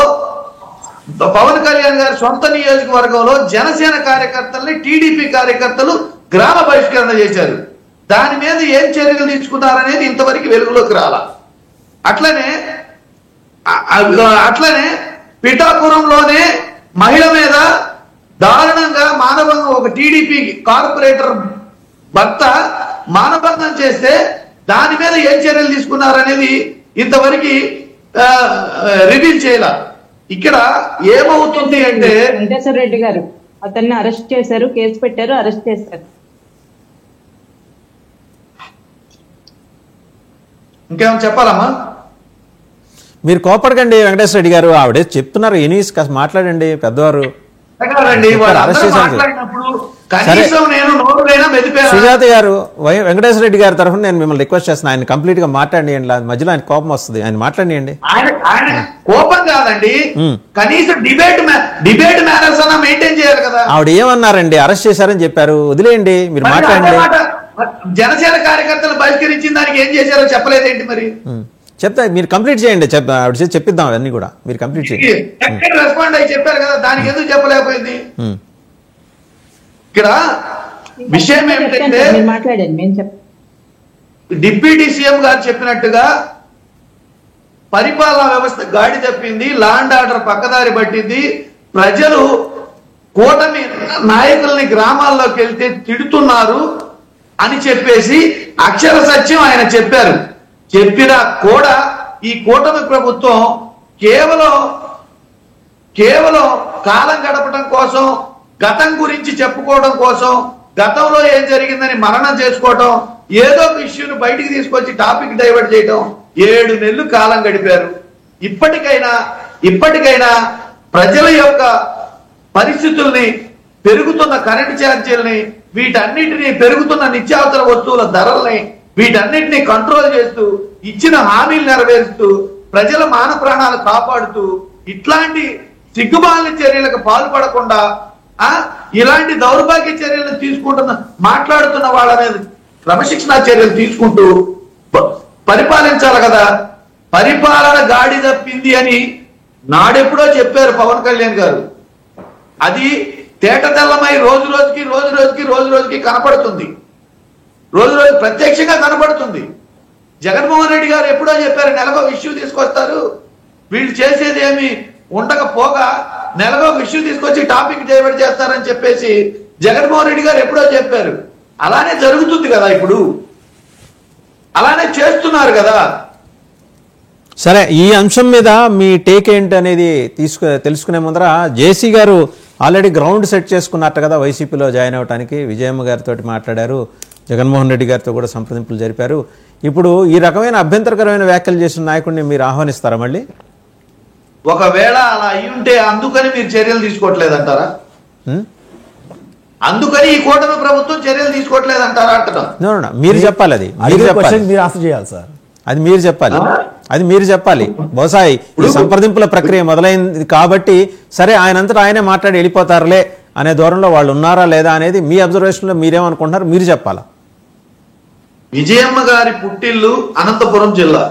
పవన్ కళ్యాణ్ గారి సొంత నియోజకవర్గంలో జనసేన కార్యకర్తల్ని టీడీపీ కార్యకర్తలు గ్రామ బహిష్కరణ చేశారు. దాని మీద ఏం చర్యలు తీసుకున్నారనేది ఇంతవరకు వెలుగులోకి రాలా. అట్లనే పిఠాపురంలోనే మహిళ మీద దారుణంగా మానభంగం, ఒక టీడీపీ కార్పొరేటర్ భర్త మానభంగం చేస్తే దాని మీద ఏం చర్యలు తీసుకున్నారనేది ఇంతవరకు రివీల్ చేయాల. ఇక్కడ ఏమవుతుంది అంటే వెంకటేశ్వర రెడ్డి గారు అతన్ని అరెస్ట్ చేశారు, కేసు పెట్టారు, అరెస్ట్ చేశారు. ఇంకేమైనా చెప్పాలమ్మా? మీరు కోపడకండి వెంకటేశ్వర రెడ్డి గారు, ఆవిడే చెప్తున్నారు, ఎనీస్ కాస్త మాట్లాడండి పెద్దవారు. సుజాత గారు, వెంకటేశ్వర రెడ్డి గారి తరఫున నేను మిమ్మల్ని రిక్వెస్ట్ చేస్తున్నాను, ఆయన కంప్లీట్ గా మాట్లాడియండి, మధ్యలో ఆయన కోపం వస్తుంది, ఆయన మాట్లాడియండి. ఆయన కోపం కాదండి, కనీసం డిబేట్ మేనర్స్ అన్నా మెయింటైన్ చేయాలి కదా. ఆవిడ ఏమన్నారండి? అరెస్ట్ చేశారని చెప్పారు, వదిలేయండి, మీరు మాట్లాడండి. జనసేన కార్యకర్తలు బహిష్కరించిన దానికి ఏం చేశారో చెప్పలేదేంటి మరి? చెప్తా, మీరు కంప్లీట్ చేయండి, ఆవిడ చెప్పిద్దాం అవన్నీ కూడా, మీరు కంప్లీట్ చేయండి. రెస్పాండ్ అయ్యి చెప్పారు కదా, దానికి ఎందుకు చెప్పలేకపోయింది? ఇక్కడ విషయం ఏమిటంటే డిప్యూటీ సీఎం గారు చెప్పినట్టుగా పరిపాలనా వ్యవస్థ గాడి తప్పింది, లా అండ్ ఆర్డర్ పక్కదారి పట్టింది, ప్రజలు కూటమి నాయకుల్ని గ్రామాల్లోకి వెళ్తే తిడుతున్నారు అని చెప్పేసి అక్షర సత్యం ఆయన చెప్పారు. చెప్పినా కూడా ఈ కూటమి ప్రభుత్వం కేవలం కాలం గడపడం కోసం, గతం గురించి చెప్పుకోవడం కోసం, గతంలో ఏం జరిగిందని మననం చేసుకోవడం, ఏదో ఒక ఇష్యూను బయటికి తీసుకొచ్చి టాపిక్ డైవర్ట్ చేయడం 7 నెలలు కాలం గడిపారు. ఇప్పటికైనా ప్రజల యొక్క పరిస్థితుల్ని, పెరుగుతున్న కరెంటు ఛార్జీల్ని, వీటన్నిటినీ, పెరుగుతున్న నిత్యావసర వస్తువుల ధరల్ని, వీటన్నిటినీ కంట్రోల్ చేస్తూ, ఇచ్చిన హామీలు నెరవేరుస్తూ, ప్రజల మాన ప్రాణాలు కాపాడుతూ, ఇట్లాంటి సిగ్గుమాలిన చర్యలకు పాల్పడకుండా ఇలాంటి దౌర్భాగ్య చర్యలు మాట్లాడుతున్న వాళ్ళ మీద క్రమశిక్షణా చర్యలు తీసుకుంటూ పరిపాలించాలి కదా. పరిపాలన గాడి తప్పింది అని నాడెప్పుడో చెప్పారు పవన్ కళ్యాణ్ గారు. అది తేట తెల్లమై రోజు రోజుకి కనపడుతుంది, రోజు ప్రత్యక్షంగా కనపడుతుంది. జగన్మోహన్ రెడ్డి గారు ఎప్పుడో చెప్పారు, నెలకు ఇష్యూ తీసుకొస్తారు, వీళ్ళు చేసేది ఏమి ఉండకపోగా నెలకు ఇష్యూ తీసుకొచ్చి టాపిక్ డైవర్ట్ చేస్తారని చెప్పేసి జగన్మోహన్ రెడ్డి గారు ఎప్పుడో చెప్పారు. అలానే జరుగుతుంది కదా, ఇప్పుడు అలానే చేస్తున్నారు కదా. సరే, ఈ అంశం మీద మీ టేక్ ఏంటి అనేది తెలుసుకునే ముందర జేసీ గారు ఆల్రెడీ గ్రౌండ్ సెట్ చేసుకున్నట్టు కదా వైసీపీలో జాయిన్ అవ్వడానికి. విజయమ్మ గారితో మాట్లాడారు, జగన్మోహన్ రెడ్డి గారితో కూడా సంప్రదింపులు జరిపారు. ఇప్పుడు ఈ రకమైన అభ్యంతరకరమైన వ్యాఖ్యలు చేసిన నాయకుడిని మీరు ఆహ్వానిస్తారా మళ్ళీ? ఒకవేళ అలా అయి ఉంటే అందుకని మీరు చర్యలు తీసుకోవట్లేదంటారా? అందుకని ఈ కూటమి ప్రభుత్వం చర్యలు తీసుకోవట్లేదంటారా అంటున్నా. మీరు చెప్పాలి, అది మీరు ఆన్సర్ చేయాలి సార్, అది మీరు చెప్పాలి. బహుశా ఈ సంప్రదింపుల ప్రక్రియ మొదలైంది కాబట్టి సరే ఆయనంతటా ఆయనే మాట్లాడి వెళ్ళిపోతారులే అనే దూరంలో వాళ్ళు ఉన్నారా లేదా అనేది మీ అబ్జర్వేషన్లో మీరేమనుకుంటున్నారు, మీరు చెప్పాలా. విజయమ్మ గారి పుట్టిల్లు అనంతపురం జిల్లా,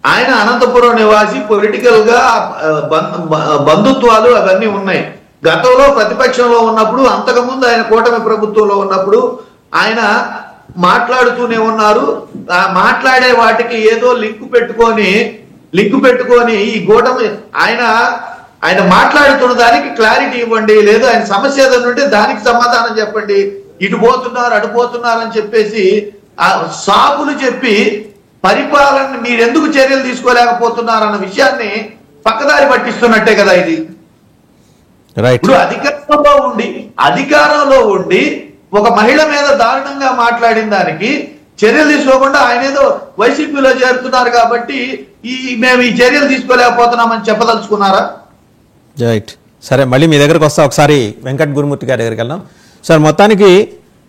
ఆయన అనంతపురం నివాసి, పొలిటికల్ గా బంధుత్వాలు అవన్నీ ఉన్నాయి. గతంలో ప్రతిపక్షంలో ఉన్నప్పుడు, అంతకుముందు ఆయన కూటమి ప్రభుత్వంలో ఉన్నప్పుడు ఆయన మాట్లాడుతూనే ఉన్నారు. మాట్లాడే వాటికి ఏదో లింకు పెట్టుకొని ఈ కూటమి ఆయన మాట్లాడుతున్న దానికి క్లారిటీ ఇవ్వండి, లేదు ఆయన సమస్య ఏదైనా ఉంటే దానికి సమాధానం చెప్పండి, ఇటు పోతున్నారు అటు పోతున్నారు అని చెప్పేసి సాకులు చెప్పి పరిపాలన మీరెందుకు చర్యలు తీసుకోలేకపోతున్నారన్న విషయాన్ని పక్కదారి పట్టిస్తున్నట్టే కదా ఇది. రైట్. ఇప్పుడు అధికారంలో ఉండి ఒక మహిళ మీద దారుణంగా మాట్లాడిన దానికి చర్యలు తీసుకోకుండా ఆయన ఏదో వైసీపీలో చేరుతున్నారు కాబట్టి మేము ఈ చర్యలు తీసుకోలేకపోతున్నామని చెప్పదలుచుకున్నారా? రైట్. సరే, మళ్ళీ మీ దగ్గరకు వస్తా. ఒకసారి వెంకట్ గురుమూర్తి గారి దగ్గరికి వెళ్దాం. సార్, మొత్తానికి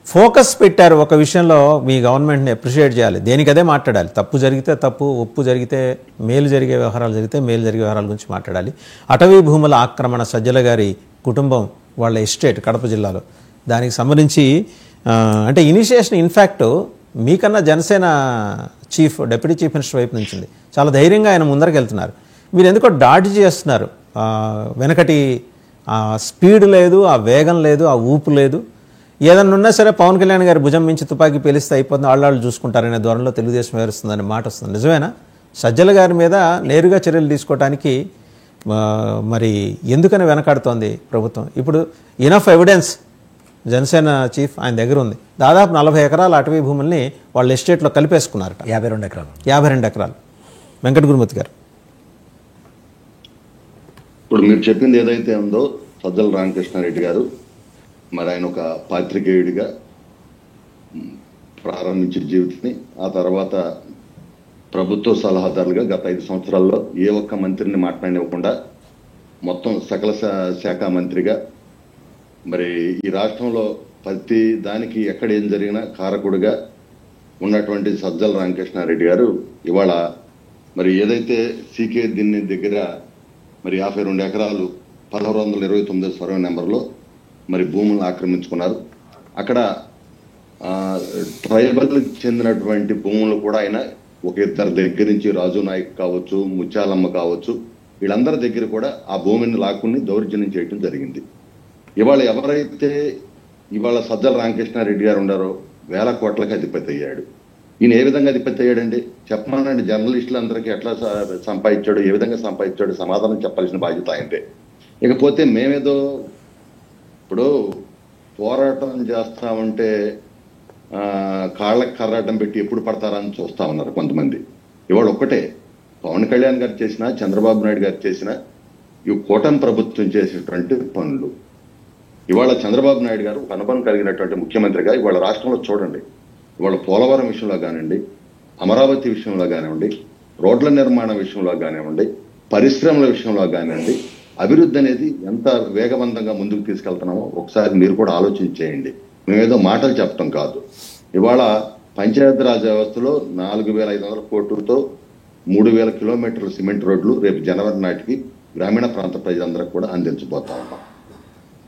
ఫోకస్ పెట్టారు ఒక విషయంలో. మీ గవర్నమెంట్ని అప్రిషియేట్ చేయాలి, దేనికదే మాట్లాడాలి. తప్పు జరిగితే తప్పు, ఒప్పు జరిగితే మేలు జరిగే వ్యవహారాలు జరిగితే మేలు జరిగే వ్యవహారాల గురించి మాట్లాడాలి. అటవీ భూముల ఆక్రమణ, సజ్జల గారి కుటుంబం వాళ్ళ ఎస్టేట్ కడప జిల్లాలో, దానికి సంబంధించి అంటే ఇనిషియేషన్ ఇన్ఫ్యాక్ట్ మీకన్నా Janasena chief, deputy chief minister వైపు నుంచి ఉంది. చాలా ధైర్యంగా ఆయన ముందరకు వెళ్తున్నారు. మీరు ఎందుకో డాడ్జ్ చేస్తున్నారు. వెనకటి స్పీడ్ లేదు, ఆ వేగం లేదు, ఆ ఊపు లేదు. ఏదన్నా ఉన్నా సరే పవన్ కళ్యాణ్ గారి భుజం మించి తుపాకీ పేలిస్తే అయిపోతుంది, ఆళ్ళాళ్ళు చూసుకుంటారనే ధోరణిలో తెలుగుదేశం వ్యవహరిస్తుందనే మాట వస్తుంది. నిజమేనా? సజ్జల గారి మీద నేరుగా చర్యలు తీసుకోవడానికి మరి ఎందుకని వెనకాడుతోంది ప్రభుత్వం? ఇప్పుడు ఇనఫ్ ఎవిడెన్స్ జనసేన చీఫ్ ఆయన దగ్గర ఉంది. దాదాపు 40 ఎకరాల అటవీ భూముల్ని వాళ్ళ ఎస్టేట్లో కలిపేసుకున్నారట. 52 ఎకరాలు. వెంకట గురుమూర్తి గారు, ఇప్పుడు మీరు చెప్పింది ఏదైతే ఉందో, సజ్జల రామకృష్ణారెడ్డి గారు మరి ఆయన ఒక పాత్రికేయుడిగా ప్రారంభించిన జీవితాన్ని, ఆ తర్వాత ప్రభుత్వ సలహాదారులుగా గత 5 సంవత్సరాల్లో ఏ ఒక్క మంత్రిని మాట్లాడనివ్వకుండా మొత్తం సకల శాఖ మంత్రిగా మరి ఈ రాష్ట్రంలో ప్రతి దానికి ఎక్కడ ఏం జరిగినా కారకుడిగా ఉన్నటువంటి సజ్జల రామకృష్ణారెడ్డి గారు ఇవాళ మరి ఏదైతే సీకే దీన్ని దగ్గర మరి 52 ఎకరాలు 1629 సర్వే నెంబర్లో మరి భూములను ఆక్రమించుకున్నారు. అక్కడ ట్రైబల్కి చెందినటువంటి భూములు కూడా ఆయన ఒక ఇద్దరి దగ్గర నుంచి, రాజు నాయక్ కావచ్చు, ముత్యాలమ్మ కావచ్చు, వీళ్ళందరి దగ్గర కూడా ఆ భూమిని లాక్కుని దౌర్జన్యం చేయడం జరిగింది. ఇవాళ ఎవరైతే ఇవాళ సజ్జల రామకృష్ణారెడ్డి గారు ఉన్నారో 1000 కోట్లకి అధిపతి అయ్యాడు. ఈయన ఏ విధంగా అధిపతి అయ్యాడండి? చెప్పమనండి. జర్నలిస్టులందరికీ ఎట్లా సంపాదించాడు, ఏ విధంగా సంపాదించాడు, సమాధానం చెప్పాల్సిన బాధ్యత ఆయనదే. ఇకపోతే మేమేదో ఇప్పుడు పోరాటం చేస్తా ఉంటే కాళ్ళకి కర్రాటం పెట్టి ఎప్పుడు పడతారని చూస్తా ఉన్నారు కొంతమంది. ఇవాళ ఒక్కటే, పవన్ కళ్యాణ్ గారు చేసినా, చంద్రబాబు నాయుడు గారు చేసినా, ఈ కూటమి ప్రభుత్వం చేసేటువంటి పనులు. ఇవాళ చంద్రబాబు నాయుడు గారు ఒక అనుభవం కలిగినటువంటి ముఖ్యమంత్రిగా ఇవాళ రాష్ట్రంలో చూడండి, ఇవాళ పోలవరం విషయంలో కానివ్వండి, అమరావతి విషయంలో కానివ్వండి, రోడ్ల నిర్మాణం విషయంలో కానివ్వండి, పరిశ్రమల విషయంలో కానివ్వండి, అభివృద్ధి అనేది ఎంత వేగవంతంగా ముందుకు తీసుకెళ్తున్నామో ఒకసారి మీరు కూడా ఆలోచన చేయండి. మేమేదో మాటలు చెప్పడం కాదు. ఇవాళ పంచాయతీరాజ్ వ్యవస్థలో 4500 కోట్లతో 3000 కిలోమీటర్ల సిమెంట్ రోడ్లు రేపు జనవరి నాటికి గ్రామీణ ప్రాంత ప్రజలందరికీ కూడా అందించబోతా ఉన్నాం.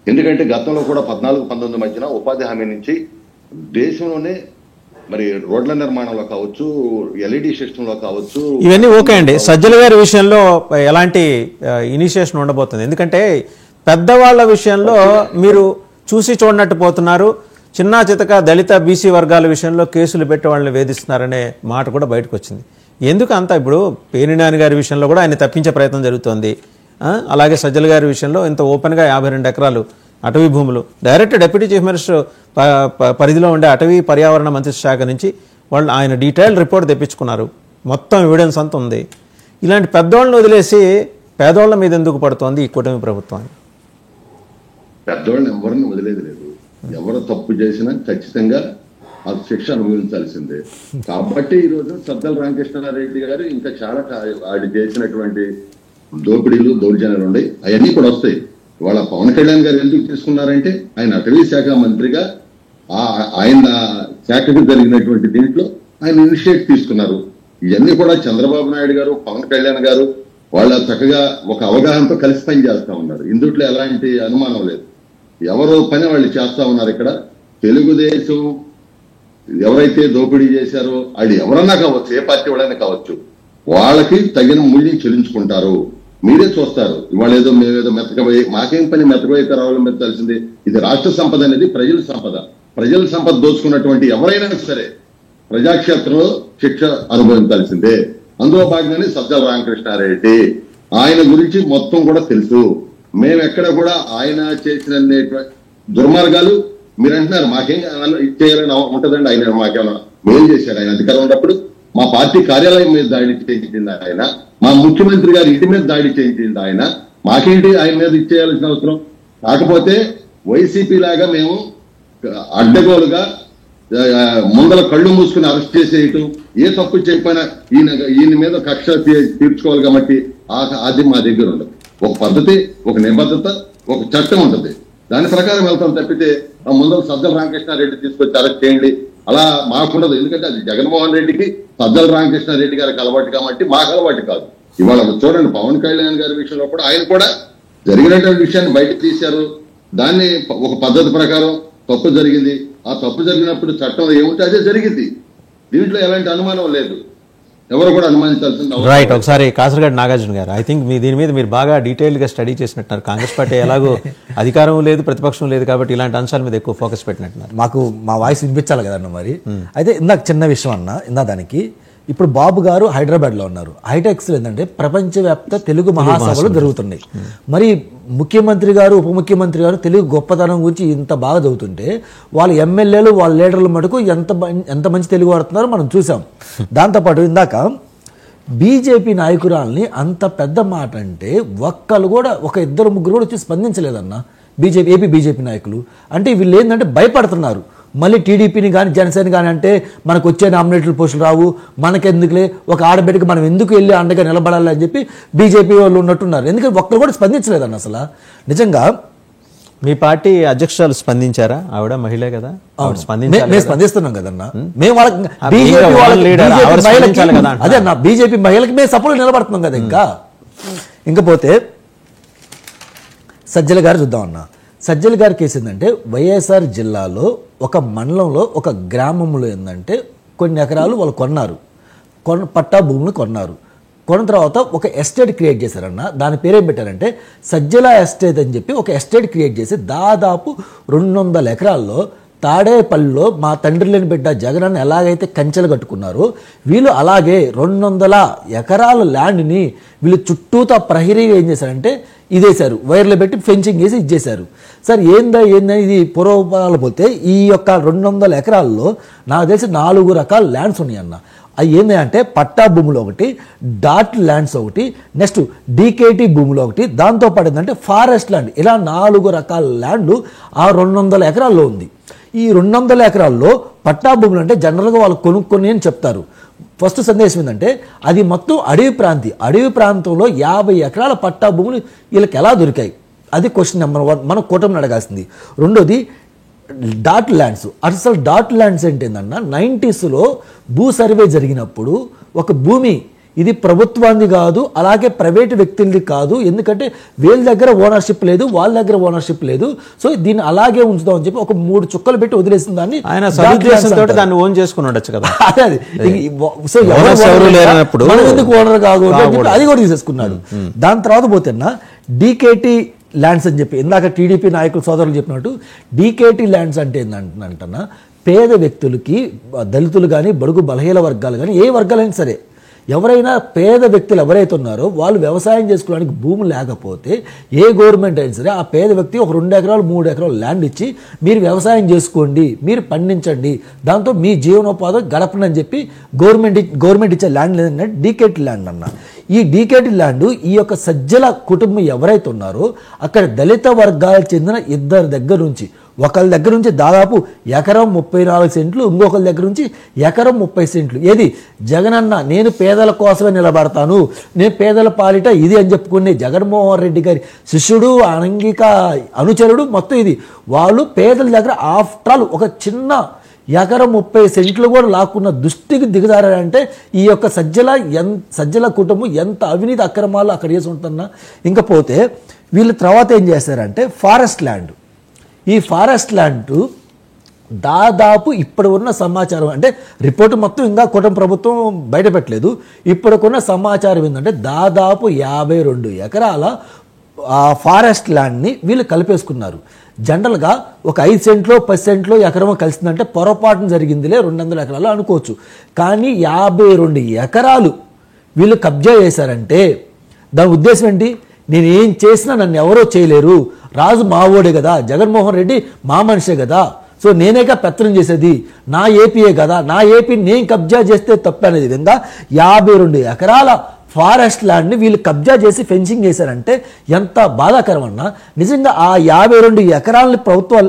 ఎందుకంటే గతంలో కూడా 14-19 మధ్యన ఉపాధి హామీ నుంచి దేశంలోనే మరి రోడ్ల నిర్మాణంలో కావచ్చు, ఎల్ఈడి సిస్టంలో కావచ్చు, ఇవన్నీ ఓకే అండి. సజ్జల గారి విషయంలో ఎలాంటి ఇనిషియేషన్ ఉండబోతుంది? ఎందుకంటే పెద్దవాళ్ల విషయంలో మీరు చూసి చూడనట్టు పోతున్నారు. చిన్న చితక దళిత బీసీ వర్గాల విషయంలో కేసులు పెట్టి వాళ్ళని వేధిస్తున్నారనే మాట కూడా బయటకు వచ్చింది. ఎందుకు అంతా? ఇప్పుడు పేరినాని గారి విషయంలో కూడా ఆయన తప్పించే ప్రయత్నం జరుగుతోంది. అలాగే సజ్జల గారి విషయంలో ఇంత ఓపెన్గా 52 ఎకరాలు అటవీ భూములు డైరెక్ట్ డిప్యూటీ చీఫ్ మినిస్టర్ పరిధిలో ఉండే అటవీ పర్యావరణ మంత్రిత్వ శాఖ నుంచి వాళ్ళు ఆయన డీటెయిల్డ్ రిపోర్ట్ తెప్పించుకున్నారు. మొత్తం ఎవిడెన్స్ అంతా ఉంది. ఇలాంటి పెద్దోళ్ళని వదిలేసి పేదోళ్ల మీద ఎందుకు పడుతోంది ఈ కూటమి ప్రభుత్వం? పెద్దవాళ్ళని ఎవరిని వదిలేదు లేదు. ఎవరు తప్పు చేసినా ఖచ్చితంగా ఆ శిక్ష అనుభవించాల్సిందే. కాబట్టి ఈ రోజు సజ్జల రామకృష్ణారెడ్డి గారు ఇంకా చాలా ఆయన చేసినటువంటి దోపిడీలు, దౌర్జన్యాలు ఉన్నాయి, అవన్నీ కూడా వస్తాయి. ఇవాళ పవన్ కళ్యాణ్ గారు ఎందుకు తీసుకున్నారంటే ఆయన అటవీ శాఖ మంత్రిగా ఆయన శాఖకు జరిగినటువంటి దీంట్లో ఆయన ఇనిషియేట్ తీసుకున్నారు. ఇవన్నీ కూడా చంద్రబాబు నాయుడు గారు, పవన్ కళ్యాణ్ గారు వాళ్ళ చక్కగా ఒక అవగాహనతో కలిసి పని చేస్తా ఉన్నారు. ఇందుట్లో ఎలాంటి అనుమానం లేదు. ఎవరో పని వాళ్ళు చేస్తా ఉన్నారు. ఇక్కడ తెలుగుదేశం ఎవరైతే దోపిడీ చేశారో అది ఎవరన్నా కావచ్చు, ఏ పార్టీ వాళ్ళైనా కావచ్చు, వాళ్ళకి తగిన మూల్యం చెల్లించుకుంటారు. మీరే చూస్తారు. ఇవాళ ఏదో మేమేదో మెతకబోయి, మాకేం పని మెతకబోయి రావాలని మెత్తాల్సింది. ఇది రాష్ట్ర సంపద అనేది ప్రజల సంపద. ప్రజల సంపద దోచుకున్నటువంటి ఎవరైనా సరే ప్రజాక్షేత్రంలో శిక్ష అనుభవించాల్సిందే. అందులో భాగంగానే సజ్జల రామకృష్ణారెడ్డి, ఆయన గురించి మొత్తం కూడా తెలుసు. మేము ఎక్కడ కూడా ఆయన చేసిన దుర్మార్గాలు మీరు అంటున్నారు మాకేం చేయాలని ఉంటదండి. ఆయన మాకేమైనా మేలు చేశారు? ఆయన అధికారం ఉన్నప్పుడు మా పార్టీ కార్యాలయం మీద దాడి చేయించింది ఆయన, మా ముఖ్యమంత్రి గారి ఇంటి మీద దాడి చేయించింది ఆయన. మాకేంటి ఆయన మీద ఇచ్చేయాల్సిన అవసరం? కాకపోతే వైసీపీ లాగా మేము అడ్డగోలుగా ముందల కళ్ళు మూసుకుని అరెస్ట్ చేసేయటం, ఏ తప్పు చెప్పినా ఈయన మీద కక్ష తీర్చుకోవాలి కాబట్టి అది మా దగ్గర ఉండదు. ఒక పద్ధతి, ఒక నిబద్ధత, ఒక చట్టం ఉంటుంది, దాని ప్రకారం వెళ్తాం తప్పితే ముందర సజ్జల రామకృష్ణారెడ్డి తీసుకొచ్చి అరెస్ట్ చేయండి అలా మాకుండదు. ఎందుకంటే అది జగన్మోహన్ రెడ్డికి సజ్జల రామకృష్ణారెడ్డి గారికి అలవాటు కాబట్టి మాకు అలవాటు కాదు. ఇవాళ చూడండి, పవన్ కళ్యాణ్ గారి విషయంలో కూడా ఆయన కూడా జరిగినటువంటి విషయాన్ని బయటకు తీశారు. దాన్ని ఒక పద్ధతి ప్రకారం తప్పు జరిగింది, ఆ తప్పు జరిగినప్పుడు చట్టం ఏముంటే అదే జరిగింది. దీంట్లో ఎలాంటి అనుమానం లేదు, ఎవరు కూడా అనుమానించాల్సింది. రైట్. ఒకసారి కాసరగడ్డ నాగార్జున గారు, ఐ థింక్ దీని మీద మీరు బాగా డీటెయిల్డ్గా స్టడీ చేసినట్టున్నారు. కాంగ్రెస్ పార్టీ ఎలాగో అధికారం లేదు, ప్రతిపక్షం లేదు కాబట్టి ఇలాంటి అంశాల మీద ఎక్కువ ఫోకస్ పెట్టినట్టున్నారు. మాకు మా వాయిస్ వినిపించాలి కదన్న. మరి అయితే ఇందాక చిన్న విషయం అన్న, దానికి ఇప్పుడు బాబు గారు హైదరాబాద్లో ఉన్నారు. హైటెక్స్లో ఏంటంటే ప్రపంచవ్యాప్త తెలుగు మహాసభలు జరుగుతున్నాయి. మరి ముఖ్యమంత్రి గారు, ఉప ముఖ్యమంత్రి గారు తెలుగు గొప్పతనం గురించి ఇంత బాగా చదువుతుంటే వాళ్ళ ఎమ్మెల్యేలు, వాళ్ళ లీడర్ల మటుకు ఎంత మంచి తెలుగు వాడుతున్నారో మనం చూసాం. దాంతోపాటు ఇందాక బీజేపీ నాయకురాల్ని అంత పెద్ద మాట అంటే ఒక్కరు కూడా, ఒక ఇద్దరు ముగ్గురు కూడా వచ్చి స్పందించలేదన్న ఏపీ బీజేపీ నాయకులు. అంటే వీళ్ళు ఏంటంటే భయపడుతున్నారు. మళ్ళీ టీడీపీని కానీ జనసేన కానీ అంటే మనకు వచ్చే నామినేటెడ్ పోస్టులు రావు, మనకెందుకులే, ఒక ఆడబిడ్డకి మనం ఎందుకు వెళ్ళి అండగా నిలబడాలి అని చెప్పి బీజేపీ వాళ్ళు ఉన్నట్టున్నారు. ఎందుకంటే ఒక్కరు కూడా స్పందించలేదన్న. అసలు నిజంగా మీ పార్టీ అధ్యక్షురాలు స్పందించారా? ఆవిడ మహిళే కదా, మేము స్పందిస్తున్నాం కదన్నా. మేము అదే అన్న, బీజేపీ మహిళకి మేము సపోర్ట్ నిలబడుతున్నాం కదా. ఇంకా పోతే సజ్జల గారు చూద్దాం అన్న. సజ్జల గారి కేసు ఏంటంటే వైఎస్ఆర్ జిల్లాలో ఒక మండలంలో ఒక గ్రామంలో ఏంటంటే కొన్ని ఎకరాలు వాళ్ళు కొన్నారు, పట్టా భూములు కొన్నారు. కొన్న తర్వాత ఒక ఎస్టేట్ క్రియేట్ చేశారన్న. దాని పేరేం పెట్టారంటే సజ్జల ఎస్టేట్ అని చెప్పి ఒక ఎస్టేట్ క్రియేట్ చేసి దాదాపు 200 ఎకరాల్లో తాడేపల్లిలో మా తండ్రి లేని బిడ్డ జగనన్న ఎలాగైతే కంచెలు కట్టుకున్నారో వీళ్ళు అలాగే 200 ఎకరాల ల్యాండ్ని వీళ్ళు చుట్టూతా ప్రహరీగా ఏం చేశారంటే ఇదేశారు, వైర్లు పెట్టి ఫెన్సింగ్ వేసి ఇచ్చేశారు. సార్ ఏందా ఇది పూర్వపాలు పోతే ఈ యొక్క 200 ఎకరాల్లో నాకు తెలిసి 4 రకాల ల్యాండ్స్ ఉన్నాయన్న. అవి ఏంటంటే పట్టా భూములు ఒకటి, డాట్ ల్యాండ్స్ ఒకటి, నెక్స్ట్ డీకేటీ భూములు ఒకటి, దాంతోపాటు ఏంటంటే ఫారెస్ట్ ల్యాండ్, ఇలా 4 రకాల ల్యాండ్లు ఆ 200 ఎకరాల్లో ఉంది. ఈ 200 ఎకరాల్లో పట్టా భూములు అంటే జనరల్గా వాళ్ళు కొనుక్కొని అని చెప్తారు. ఫస్ట్ సందేశం ఏంటంటే అది మొత్తం అడవి ప్రాంతంలో 50 ఎకరాల పట్టా భూములు వీళ్ళకి ఎలా దొరికాయి? అది క్వశ్చన్ నెంబర్ 1 మనం కూటమిని అడగాల్సింది. రెండోది డాట్ ల్యాండ్స్. అసలు డాట్ ల్యాండ్స్ ఏంటంటే 90sలో భూ సర్వే జరిగినప్పుడు ఒక భూమి ఇది ప్రభుత్వాన్ని కాదు, అలాగే ప్రైవేటు వ్యక్తులది కాదు, ఎందుకంటే వీళ్ళ దగ్గర ఓనర్షిప్ లేదు, వాళ్ళ దగ్గర ఓనర్షిప్ లేదు, సో దీన్ని అలాగే ఉంచుదాం అని చెప్పి ఒక 3 చుక్కలు పెట్టి వదిలేసిన దాన్ని ఆయన సదుద్దేశంతో దాన్ని ఓన్ చేసుకుని ఉండొచ్చు కదా. సో మనం ఎందుకు ఓనర్ కాదు అది కూడా తీసేసుకున్నాడు. దాని తర్వాత పోతేనా డీకేటీ ల్యాండ్స్ అని చెప్పి ఇందాక టీడీపీ నాయకులు సోదరులు చెప్పినట్టు డీకేటీ ల్యాండ్స్ అంటే ఏంటంటన్నా పేద వ్యక్తులకి, దళితులు కానీ, బడుగు బలహీన వర్గాలు కానీ, ఏ వర్గాలైనా సరే ఎవరైనా పేద వ్యక్తులు ఎవరైతే ఉన్నారో వాళ్ళు వ్యవసాయం చేసుకోవడానికి భూమి లేకపోతే ఏ గవర్నమెంట్ అయినా సరే ఆ పేద వ్యక్తి ఒక 2 ఎకరాలు 3 ఎకరాలు ల్యాండ్ ఇచ్చి మీరు వ్యవసాయం చేసుకోండి, మీరు పండించండి, దాంతో మీ జీవనోపాధి గడపనని చెప్పి గవర్నమెంట్ ఇచ్చే ల్యాండ్ లేదంటే డీకేటీ ల్యాండ్ అన్న. ఈ డీకేటీ ల్యాండ్ ఈ యొక్క సజ్జల కుటుంబం ఎవరైతే ఉన్నారో అక్కడ దళిత వర్గాలకు చెందిన 2 దగ్గర నుంచి, ఒకళ్ళ దగ్గర నుంచి దాదాపు ఎకరం 34 సెంట్లు, ఇంకొకరి దగ్గర నుంచి ఎకరం 30 సెంట్లు. ఏది జగనన్న నేను పేదల కోసమే నిలబడతాను, నేను పేదల పాలిట ఇది అని చెప్పుకునే జగన్మోహన్ రెడ్డి గారి శిష్యుడు, అంగిక అనుచరుడు, మొత్తం ఇది వాళ్ళు పేదల దగ్గర ఆఫ్టర్ ఆల్ ఒక చిన్న ఎకరం 30 సెంట్లు కూడా లాక్కున్న దృష్టికి దిగజారంటే ఈ యొక్క సజ్జల కుటుంబం ఎంత అవినీతి అక్రమాలు అక్కడ చేసి ఉంటున్నా. ఇంకపోతే వీళ్ళు తర్వాత ఏం చేస్తారంటే ఫారెస్ట్ ల్యాండ్, ఈ ఫారెస్ట్ ల్యాండ్ దాదాపు ఇప్పుడు ఉన్న సమాచారం అంటే రిపోర్టు మొత్తం ఇంకా కూటమి ప్రభుత్వం బయట పెట్టలేదు, ఇప్పుడుకున్న సమాచారం ఏంటంటే దాదాపు 52 ఎకరాల ఫారెస్ట్ ల్యాండ్ని వీళ్ళు కలిపేసుకున్నారు. జనరల్గా ఒక 5 సెంట్లో 10 సెంట్లో ఎకరమో కలిసిందంటే పొరపాటున జరిగిందిలే 200 ఎకరాలు అనుకోవచ్చు. కానీ 52 ఎకరాలు వీళ్ళు కబ్జా చేశారంటే దాని ఉద్దేశం ఏంటి? నేను ఏం చేసినా నన్ను ఎవరో చేయలేరు, రాజు మావోడే కదా, జగన్మోహన్ రెడ్డి మా మనిషే కదా, సో నేనేగా పెత్తనం చేసేది, నా ఏపీయే కదా, నా ఏపీ నేను కబ్జా చేస్తే తప్పు అనేది విధంగా 52 ఎకరాల ఫారెస్ట్ ల్యాండ్ని వీళ్ళు కబ్జా చేసి ఫెన్సింగ్ చేశారంటే ఎంత బాధాకరం అన్నా. నిజంగా ఆ 52 ఎకరాలని ప్రభుత్వ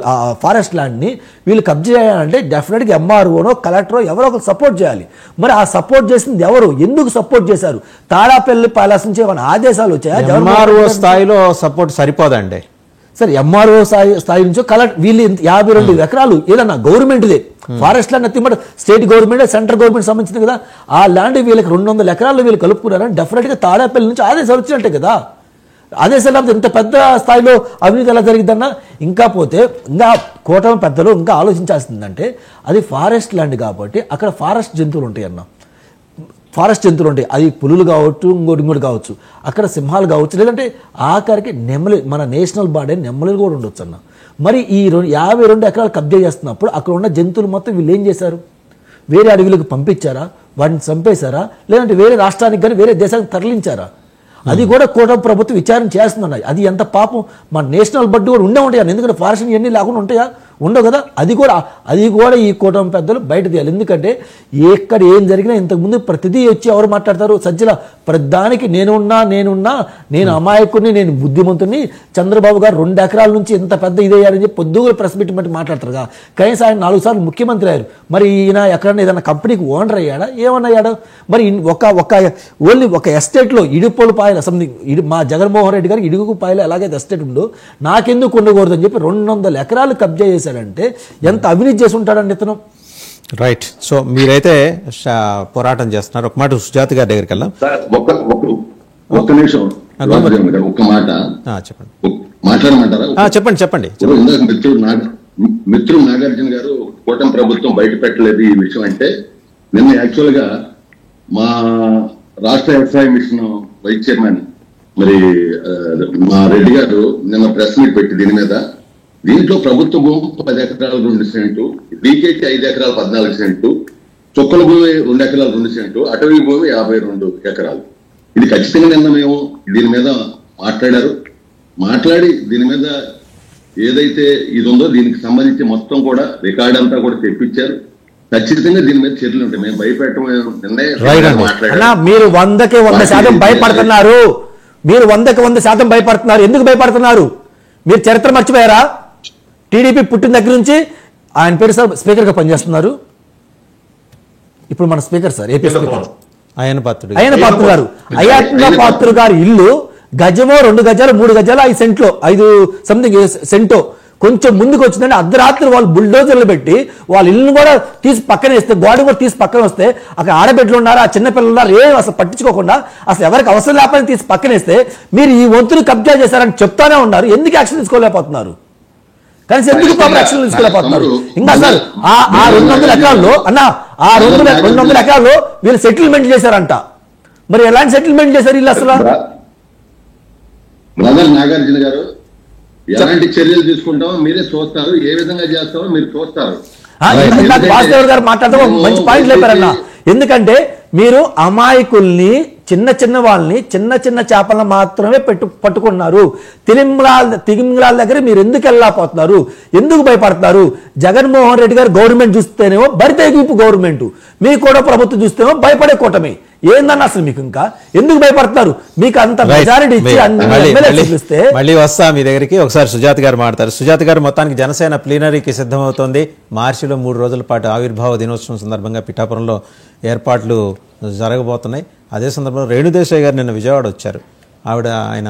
ఫారెస్ట్ ల్యాండ్ని వీళ్ళు కబ్జా చేయాలంటే డెఫినెట్గా ఎంఆర్ఓనో కలెక్టరో ఎవరో ఒకరు సపోర్ట్ చేయాలి. మరి ఆ సపోర్ట్ చేసింది ఎవరు, ఎందుకు సపోర్ట్ చేశారు? తాడాపల్లి ప్యాలెస్ నుంచి ఏమైనా ఆదేశాలు వచ్చాయా? ఎంఆర్ఓ స్థాయిలో సపోర్ట్ సరిపోదండి. సరే, ఎంఆర్ఓ స్థాయి నుంచో కలెక్టర్ వీళ్ళు 52 ఎకరాలు ఏదన్నా గవర్నమెంట్దే forest land nothing but state government central government సంబంధించింది కదా. ఆ ల్యాండ్ వీళ్ళకి 200 ఎకరాలు వీళ్ళు కలుపుకున్నారని డెఫినెట్గా తాడేపల్లి నుంచి ఆదేశాలు వచ్చినట్టే కదా. ఆదేశాలు ఇంత పెద్ద స్థాయిలో అవినీతి ఎలా జరిగిద్దన్నా. ఇంకా పోతే ఇంకా కూటమి పెద్దలు ఇంకా ఆలోచించాల్సిందంటే అది ఫారెస్ట్ ల్యాండ్ కాబట్టి అక్కడ ఫారెస్ట్ జంతువులు ఉంటాయి అన్న. ఫారెస్ట్ జంతువులు ఉంటాయి, అది పులులు కావచ్చు, ఇంకోటి కావచ్చు, అక్కడ సింహాలు కావచ్చు, లేదంటే ఆఖరికి నెమ్మలి, మన నేషనల్ బాడీ నెమ్మలు కూడా ఉండొచ్చు అన్న. మరి ఈ 52 ఎకరాలు కబ్జా చేస్తున్నప్పుడు అక్కడ ఉన్న జంతువులు మొత్తం వీళ్ళు ఏం చేశారు? వేరే అడవులకు పంపించారా, వాటిని చంపేశారా, లేదంటే వేరే రాష్ట్రానికి కానీ వేరే దేశానికి తరలించారా? అది కూడా కూటమి ప్రభుత్వం విచారణ చేస్తున్నాయి. అది ఎంత పాపం, మన నేషనల్ బడ్డు కూడా ఉండే ఉంటాయి. ఎందుకంటే ఫారెస్ట్ ఇవన్నీ లేకుండా ఉంటాయా? ఉండవు కదా. అది కూడా ఈ కూటమి పెద్దలు బయట తీయాలి. ఎందుకంటే ఎక్కడ ఏం జరిగినా ఇంతకుముందు ప్రతిదీ వచ్చి ఎవరు మాట్లాడతారు? సజ్జల ప్రతిదానికి నేనున్నా నేను అమాయకుడిని, నేను బుద్ధిమంతుని, చంద్రబాబు గారు 2 ఎకరాల నుంచి ఇంత పెద్ద ఇదయ్యారని చెప్పి పొద్దుగులు ప్రెస్ మీట్ బట్టి మాట్లాడతారు కదా. కనీసం ఆయన 4 సార్లు ముఖ్యమంత్రి అయ్యారు. మరి ఈయన ఎక్కడన్నా ఏదైనా కంపెనీకి ఓనర్ అయ్యాడా? ఏమన్నా అయ్యాడు? మరి ఓన్లీ ఒక ఎస్టేట్లో ఇడుపుల పాయల సంథింగ్ మా జగన్మోహన్ రెడ్డి గారికి ఇడుగు పాయలు ఎలాగైతే ఎస్టేట్ ఉందో నాకెందుకు ఉండకూడదు అని చెప్పి 200 ఎకరాలు కబ్జా చేశాడంటే ఎంత అవినీతి చేసి ఉంటాడండి ఇతను. రైట్. సో మీరైతే పోరాటం చేస్తున్నారు. ఒక మాట సుజాత గారి దగ్గరికి వెళ్ళాం. ఒక్క నిమిషం ఒక్క మాట చెప్పండి. మాట్లాడమంటారా? చెప్పండి. ఇందాక మిత్రుడు నాగార్జున గారు కూటమి ప్రభుత్వం బయట పెట్టలేదు ఈ విషయం అంటే, నిన్న యాక్చువల్ గా మా రాష్ట్ర వ్యవసాయ మిషన్ వైస్ చైర్మన్ మరి మా రెడ్డి గారు నిన్న ప్రెస్ మీట్ పెట్టి దీంట్లో ప్రభుత్వ భూమి 10 ఎకరాలు 2 సెంటు, డీకేకి 5 ఎకరాలు 14 సెంటు, చుక్కల భూమి 2 ఎకరాలు 2 సెంటు, అటవీ భూమి 52 ఎకరాలు. ఇది ఖచ్చితంగా నిన్న మేము దీని మీద మాట్లాడి దీని మీద ఏదైతే ఇది ఉందో దీనికి సంబంధించి మొత్తం కూడా రికార్డ్ అంతా కూడా తెప్పించారు. ఖచ్చితంగా దీని మీద చర్యలు ఉంటాయి. మేము భయపెట్టడం మీరు 100కి 100% భయపడుతున్నారు. మీరు 100కి 100% భయపడుతున్నారు. ఎందుకు భయపడుతున్నారు? మీరు చరిత్ర మర్చిపోయారా? టీడీపీ పుట్టిన దగ్గర నుంచి ఆయన పేరు సార్ స్పీకర్ గా పనిచేస్తున్నారు. ఇప్పుడు మన speaker sir AP speaker Ayyanna Patrudu గారి ఇల్లు గజమో 2 గజాలు 3 గజాలు 5 సెంట్లో 5 సంథింగ్ సెంటో కొంచెం ముందుకు వచ్చిందంటే అర్ధరాత్రి వాళ్ళు బుల్డోజర్లు పెట్టి వాళ్ళ ఇల్లును కూడా తీసి పక్కన వేస్తే, గోడ కూడా తీసి పక్కన వస్తే అక్కడ ఆడబిడ్డలు ఉన్నారు, ఆ చిన్నపిల్లలు ఉన్నారు, ఏం అసలు పట్టించుకోకుండా అసలు ఎవరికి అవసరం లేకపోతే తీసి పక్కన వేస్తే మీరు ఈ వంతులు కబ్జా చేశారని చెప్తానే ఉన్నారు. ఎందుకు యాక్షన్ తీసుకోలేకపోతున్నారు? కానీ ఎందుకు ప్రాపర్ యాక్షన్ తీసుకోలేకపోతున్నారు? ఇంకా సార్ ఆ 200 ఎకరాల్లో ఆ 200 ఎకరాల్లో వీళ్ళు సెటిల్మెంట్ చేశారంట. మరి ఎలాంటి సెటిల్మెంట్ చేశారు వీళ్ళు అసలు? నాగార్జున గారు ఎలాంటి చర్యలు తీసుకుంటామో మీరే చూస్తారు, ఏ విధంగా చేస్తామో మీరు చూస్తారు. వాసుదేవ్ గారు మాట్లాడటం మంచి పాయింట్ లేపారన్న. ఎందుకంటే మీరు అమాయకుల్ని చిన్న వాళ్ళని చిన్న చేపలను మాత్రమే పట్టుకున్నారు. తిమింగలాల దగ్గర మీరు ఎందుకు వెళ్ళకపోతున్నారు? ఎందుకు భయపడుతున్నారు? జగన్మోహన్ రెడ్డి గారు గవర్నమెంట్ చూస్తేనేమో బరితెగింపు గవర్నమెంట్, మీకు కూడా ప్రభుత్వం చూస్తేమో భయపడే కూటమి. ఏందన్నా అసలు మీకు ఇంకా ఎందుకు భయపడుతున్నారు? మీకు అంత మెజారిటీ ఇచ్చి మళ్ళీ వస్తా మీ దగ్గరికి. ఒకసారి సుజాత గారు మాట్లాడతారు. సుజాత గారు, మొత్తానికి జనసేన ప్లీనరీకి సిద్ధమవుతోంది. మార్చిలో 3 రోజుల పాటు ఆవిర్భావ దినోత్సవం సందర్భంగా పిఠాపురంలో ఏర్పాట్లు జరగబోతున్నాయి. అదే సందర్భంలో రేణుదేశాయ్ గారు నిన్న విజయవాడ వచ్చారు. ఆయన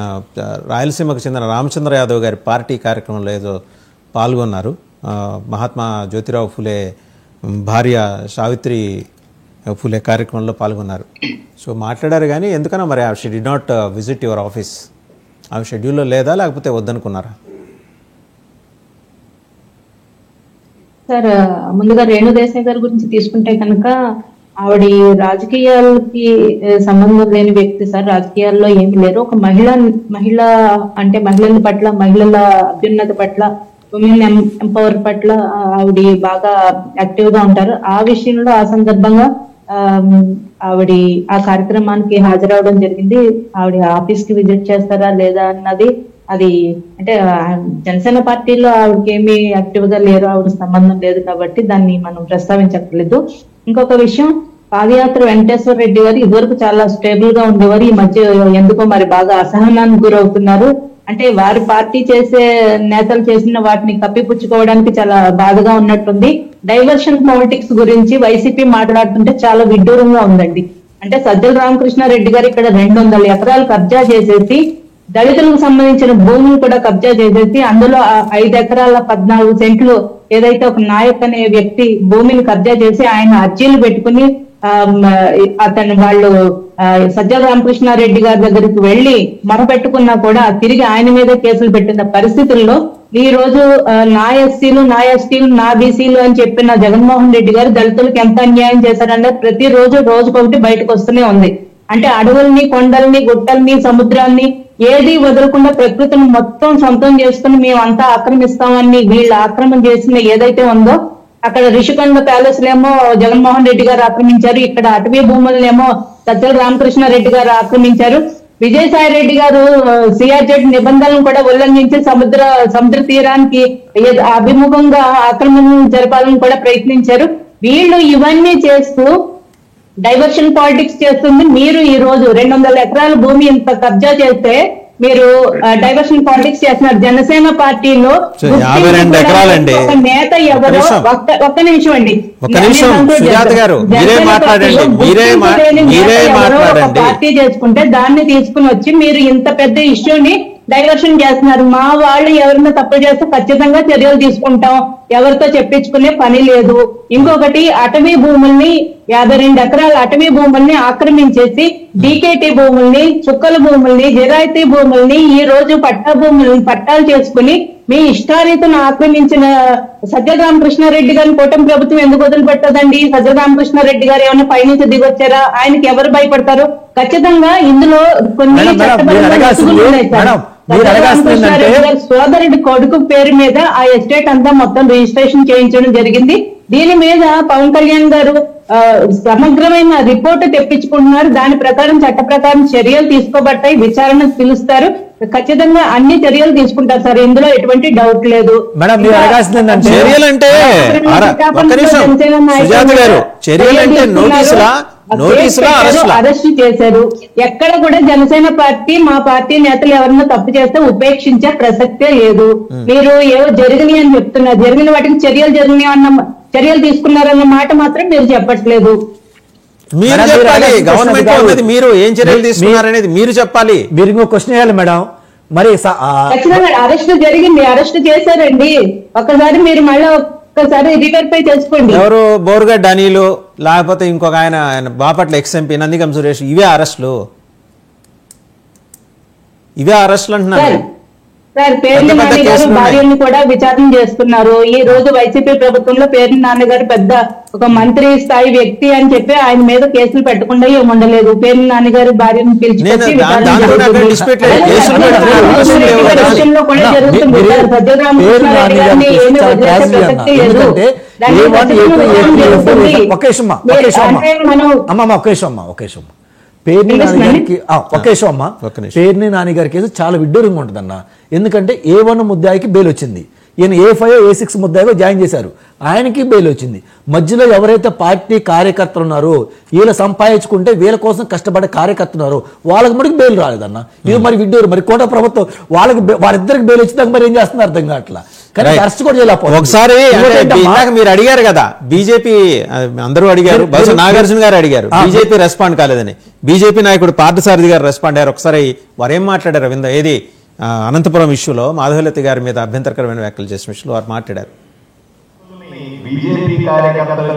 రాయలసీమకు చెందిన రామచంద్ర యాదవ్ గారి పార్టీ కార్యక్రమంలో ఏదో పాల్గొన్నారు. మహాత్మా జ్యోతిరావు ఫులే భార్య సావిత్రి ఫులే కార్యక్రమంలో పాల్గొన్నారు. సో మాట్లాడారు. కానీ ఎందుకన్నా మరి she did not visit your office? ఆమె షెడ్యూల్లో లేదా, లేకపోతే వద్దనుకున్నారా? సార్, ముందుగా రేణుదేశాయ్ గారి గురించి తీసుకుంటే కనుక ఆవిడ రాజకీయాలకి సంబంధం లేని వ్యక్తి సార్. రాజకీయాల్లో ఏమి లేరు. ఒక మహిళ అంటే మహిళల పట్ల, మహిళల అభ్యున్నతి పట్ల, ఉమెన్ ఎంపవర్ పట్ల ఆవిడ బాగా యాక్టివ్ గా ఉంటారు. ఆ విషయంలో ఆ సందర్భంగా ఆవిడ ఆ కార్యక్రమానికి హాజరవడం జరిగింది. ఆవిడ ఆఫీస్ కి విజిట్ చేస్తారా లేదా అన్నది అది అంటే జనసేన పార్టీలో ఆవిడకి ఏమి యాక్టివ్ గా లేరు, ఆవిడ సంబంధం లేదు కాబట్టి దాన్ని మనం ప్రస్తావించట్లేదు. ఇంకొక విషయం, పాదయాత్ర వెంకటేశ్వర రెడ్డి గారు ఇదివరకు చాలా స్టేబుల్ గా ఉండేవారు. ఈ మధ్య ఎందుకో మరి బాగా అసహనానికి గురవుతున్నారు. అంటే వారి పార్టీ చేసే నేతలు చేసిన వాటిని కప్పిపుచ్చుకోవడానికి చాలా బాధగా ఉన్నట్టుంది. డైవర్షన్ పాలిటిక్స్ గురించి వైసీపీ మాట్లాడుతుంటే చాలా విడ్డూరంగా ఉందండి. అంటే సజ్జల రామకృష్ణారెడ్డి గారు ఇక్కడ 200 ఎకరాలు కబ్జా చేసేసి దళితులకు సంబంధించిన భూములు కూడా కబ్జా చేసేసి అందులో 5 ఎకరాల 14 సెంట్లు ఏదైతే ఒక నాయక్ అనే వ్యక్తి భూమిని కబ్జా చేసి ఆయన అర్జీలు పెట్టుకుని అతను వాళ్ళు సజ్జల రామకృష్ణారెడ్డి గారి దగ్గరికి వెళ్లి మొరపెట్టుకున్నా కూడా తిరిగి ఆయన మీద కేసులు పెట్టిన పరిస్థితుల్లో ఈ రోజు నా ఎస్సీలు నా ఎస్టీలు నా బీసీలు అని చెప్పిన జగన్మోహన్ రెడ్డి గారు దళితులకు ఎంత అన్యాయం చేశారన్నది ప్రతిరోజు రోజుకొకటి బయటకు వస్తూనే ఉంది. అంటే అడవుల్ని, కొండల్ని, గుట్టల్ని, సముద్రాన్ని ఏది వదలకుండా ప్రకృతిని మొత్తం సొంతం చేసుకుని మేమంతా ఆక్రమిస్తామని వీళ్ళు ఆక్రమణ చేసిన ఏదైతే ఉందో అక్కడ రిషికొండ ప్యాలెస్ లేమో జగన్మోహన్ రెడ్డి గారు ఆక్రమించారు. ఇక్కడ అటవీ భూములనేమో సజ్జల రామకృష్ణారెడ్డి గారు ఆక్రమించారు. విజయసాయి రెడ్డి గారు సిఆర్జెడ్ నిబంధనలను కూడా ఉల్లంఘించి సముద్ర తీరానికి అభిముఖంగా ఆక్రమణ జరపాలని కూడా ప్రయత్నించారు. వీళ్ళు ఇవన్నీ చేస్తూ డైవర్షన్ పాలిటిక్స్ చేస్తుంది. మీరు ఈ రోజు 200 ఎకరాల భూమి ఇంత కబ్జా చేస్తే మీరు డైవర్షన్ పాలిటిక్స్ చేస్తున్నారు. జనసేన పార్టీలో 52 ఎకరాలండి. ఒక నేత ఎవరో ఒక్క నిమిషం అండి, సుజాత గారు మీరే మాట్లాడండి. పార్టీ చేసుకుంటే దాన్ని తీసుకుని వచ్చి మీరు ఇంత పెద్ద ఇష్యూని డైవర్షన్ చేస్తున్నారు. మా వాళ్ళు ఎవరైనా తప్పు చేస్తే ఖచ్చితంగా చర్యలు తీసుకుంటాం, ఎవరితో చెప్పించుకునే పని లేదు. ఇంకొకటి అటవీ భూముల్ని 52 ఎకరాల అటవీ భూముల్ని ఆక్రమించేసి డీకేటీ భూముల్ని, చుక్కల భూముల్ని, జిరాయితీ భూముల్ని ఈ రోజు పట్టాలు చేసుకుని మీ ఇష్టారీతను ఆక్రమించిన సజ్జల రామకృష్ణారెడ్డి గారిని కూటమి ప్రభుత్వం ఎందుకు వదిలిపెట్టదండి? సజ్జల రామకృష్ణారెడ్డి గారు ఏమైనా పైనుంచి దిగొచ్చారా? ఆయనకి ఎవరు భయపడతారు? ఖచ్చితంగా ఇందులో కొన్ని సోదరుడి కొడుకు పేరు మీద ఆ ఎస్టేట్ అంతా మొత్తం రిజిస్ట్రేషన్ చేయించడం జరిగింది. దీని మీద పవన్ కళ్యాణ్ గారు సమగ్రమైన రిపోర్టు తెప్పించుకుంటున్నారు. దాని ప్రకారం చట్ట ప్రకారం చర్యలు తీసుకోబట్టాయి, విచారణకు పిలుస్తారు. ఖచ్చితంగా అన్ని చర్యలు తీసుకుంటారు సార్, ఇందులో ఎటువంటి డౌట్ లేదు. అరెస్ట్ చేశారు. ఎక్కడ కూడా జనసేన పార్టీ మా పార్టీ నేతలు ఎవరన్నా తప్పు చేస్తే ఉపేక్షించే ప్రసక్తే లేదు. మీరు ఏవో జరిగినాయి అని చెప్తున్నారు, జరిగిన వాటికి చర్యలు తీసుకున్నారన్న మాట మాత్రం మీరు చెప్పట్లేదు. మీరు చెప్పాలి, గవర్నమెంట్ ఉన్నది మీరు ఏం చర్యలు తీసుకున్నారనేది మీరు చెప్పాలి. మీరు ఇంకో క్వశ్చన్ వేయాలి మేడం. మరి ఖచ్చితంగా అరెస్ట్ జరిగింది, అరెస్ట్ చేశారండి. ఒక్కసారి మీరు మళ్ళీ ఒక్కసారి రివెరిఫై చేసుకోండి. ఎవరు బోర్గడ్డ అనిలు, లేకపోతే ఇంకొక ఆయన బాపట్ల ఎక్స్ఎంపీ నందిగం సురేష్, ఇవే అరెస్టులు అంటున్నారు. సార్ పేర్ని నాన్నగారు భార్యని కూడా విచారణ చేస్తున్నారు. ఈ రోజు వైసీపీ ప్రభుత్వంలో పేర్ని నాన్నగారు పెద్ద ఒక మంత్రి స్థాయి వ్యక్తి అని చెప్పి ఆయన మీద కేసులు పెట్టకుండా ఉండలేదు. పేర్ని నాన్నగారు భార్యను పిలిచిపెట్టి విషయంలో కూడా జరుగుతుంది. సజ్జల రామకృష్ణారెడ్డి గారిని ఏమీ వదిలేసే ప్రసక్తి లేదు. పేర్ని నాని గారి కేసు చాలా విడ్డూరంగా ఉంటుందన్న. ఎందుకంటే A1 ముద్దాయికి బెయిల్ వచ్చింది, ఈయన A5 A6 ముద్దాయిగా జాయిన్ చేశారు, ఆయనకి బెయిల్ వచ్చింది. మధ్యలో ఎవరైతే పార్టీ కార్యకర్తలు ఉన్నారో, వీళ్ళు సంపాదించుకుంటే వీళ్ళ కోసం కష్టపడే కార్యకర్తలు ఉన్నారో వాళ్ళకి మటుకు బెయిల్ రాలేదన్న. ఇది మరి విడ్డూరు. మరి కోట ప్రభుత్వం వాళ్ళిద్దరికి బెయిల్ వచ్చిందాక మరి ఏం చేస్తున్నారు అర్థం కావట్లా. ఒకసారి మీరు అడిగారు కదా, బీజేపీ అందరూ అడిగారు, బహుశా నాగార్జున గారు అడిగారు, బీజేపీ రెస్పాండ్ కాలేదని. బీజేపీ నాయకుడు పార్థసారథి గారు రెస్పాండ్ అయ్యారు. ఒకసారి వారు ఏం మాట్లాడారు విందా. ఏది అనంతపురం ఇష్యూలో మాధవలతి గారి మీద అభ్యంతరకరమైన వ్యాఖ్యలు చేసిన విషయంలో వారు మాట్లాడారు. బీజేపీ కార్యకర్తలు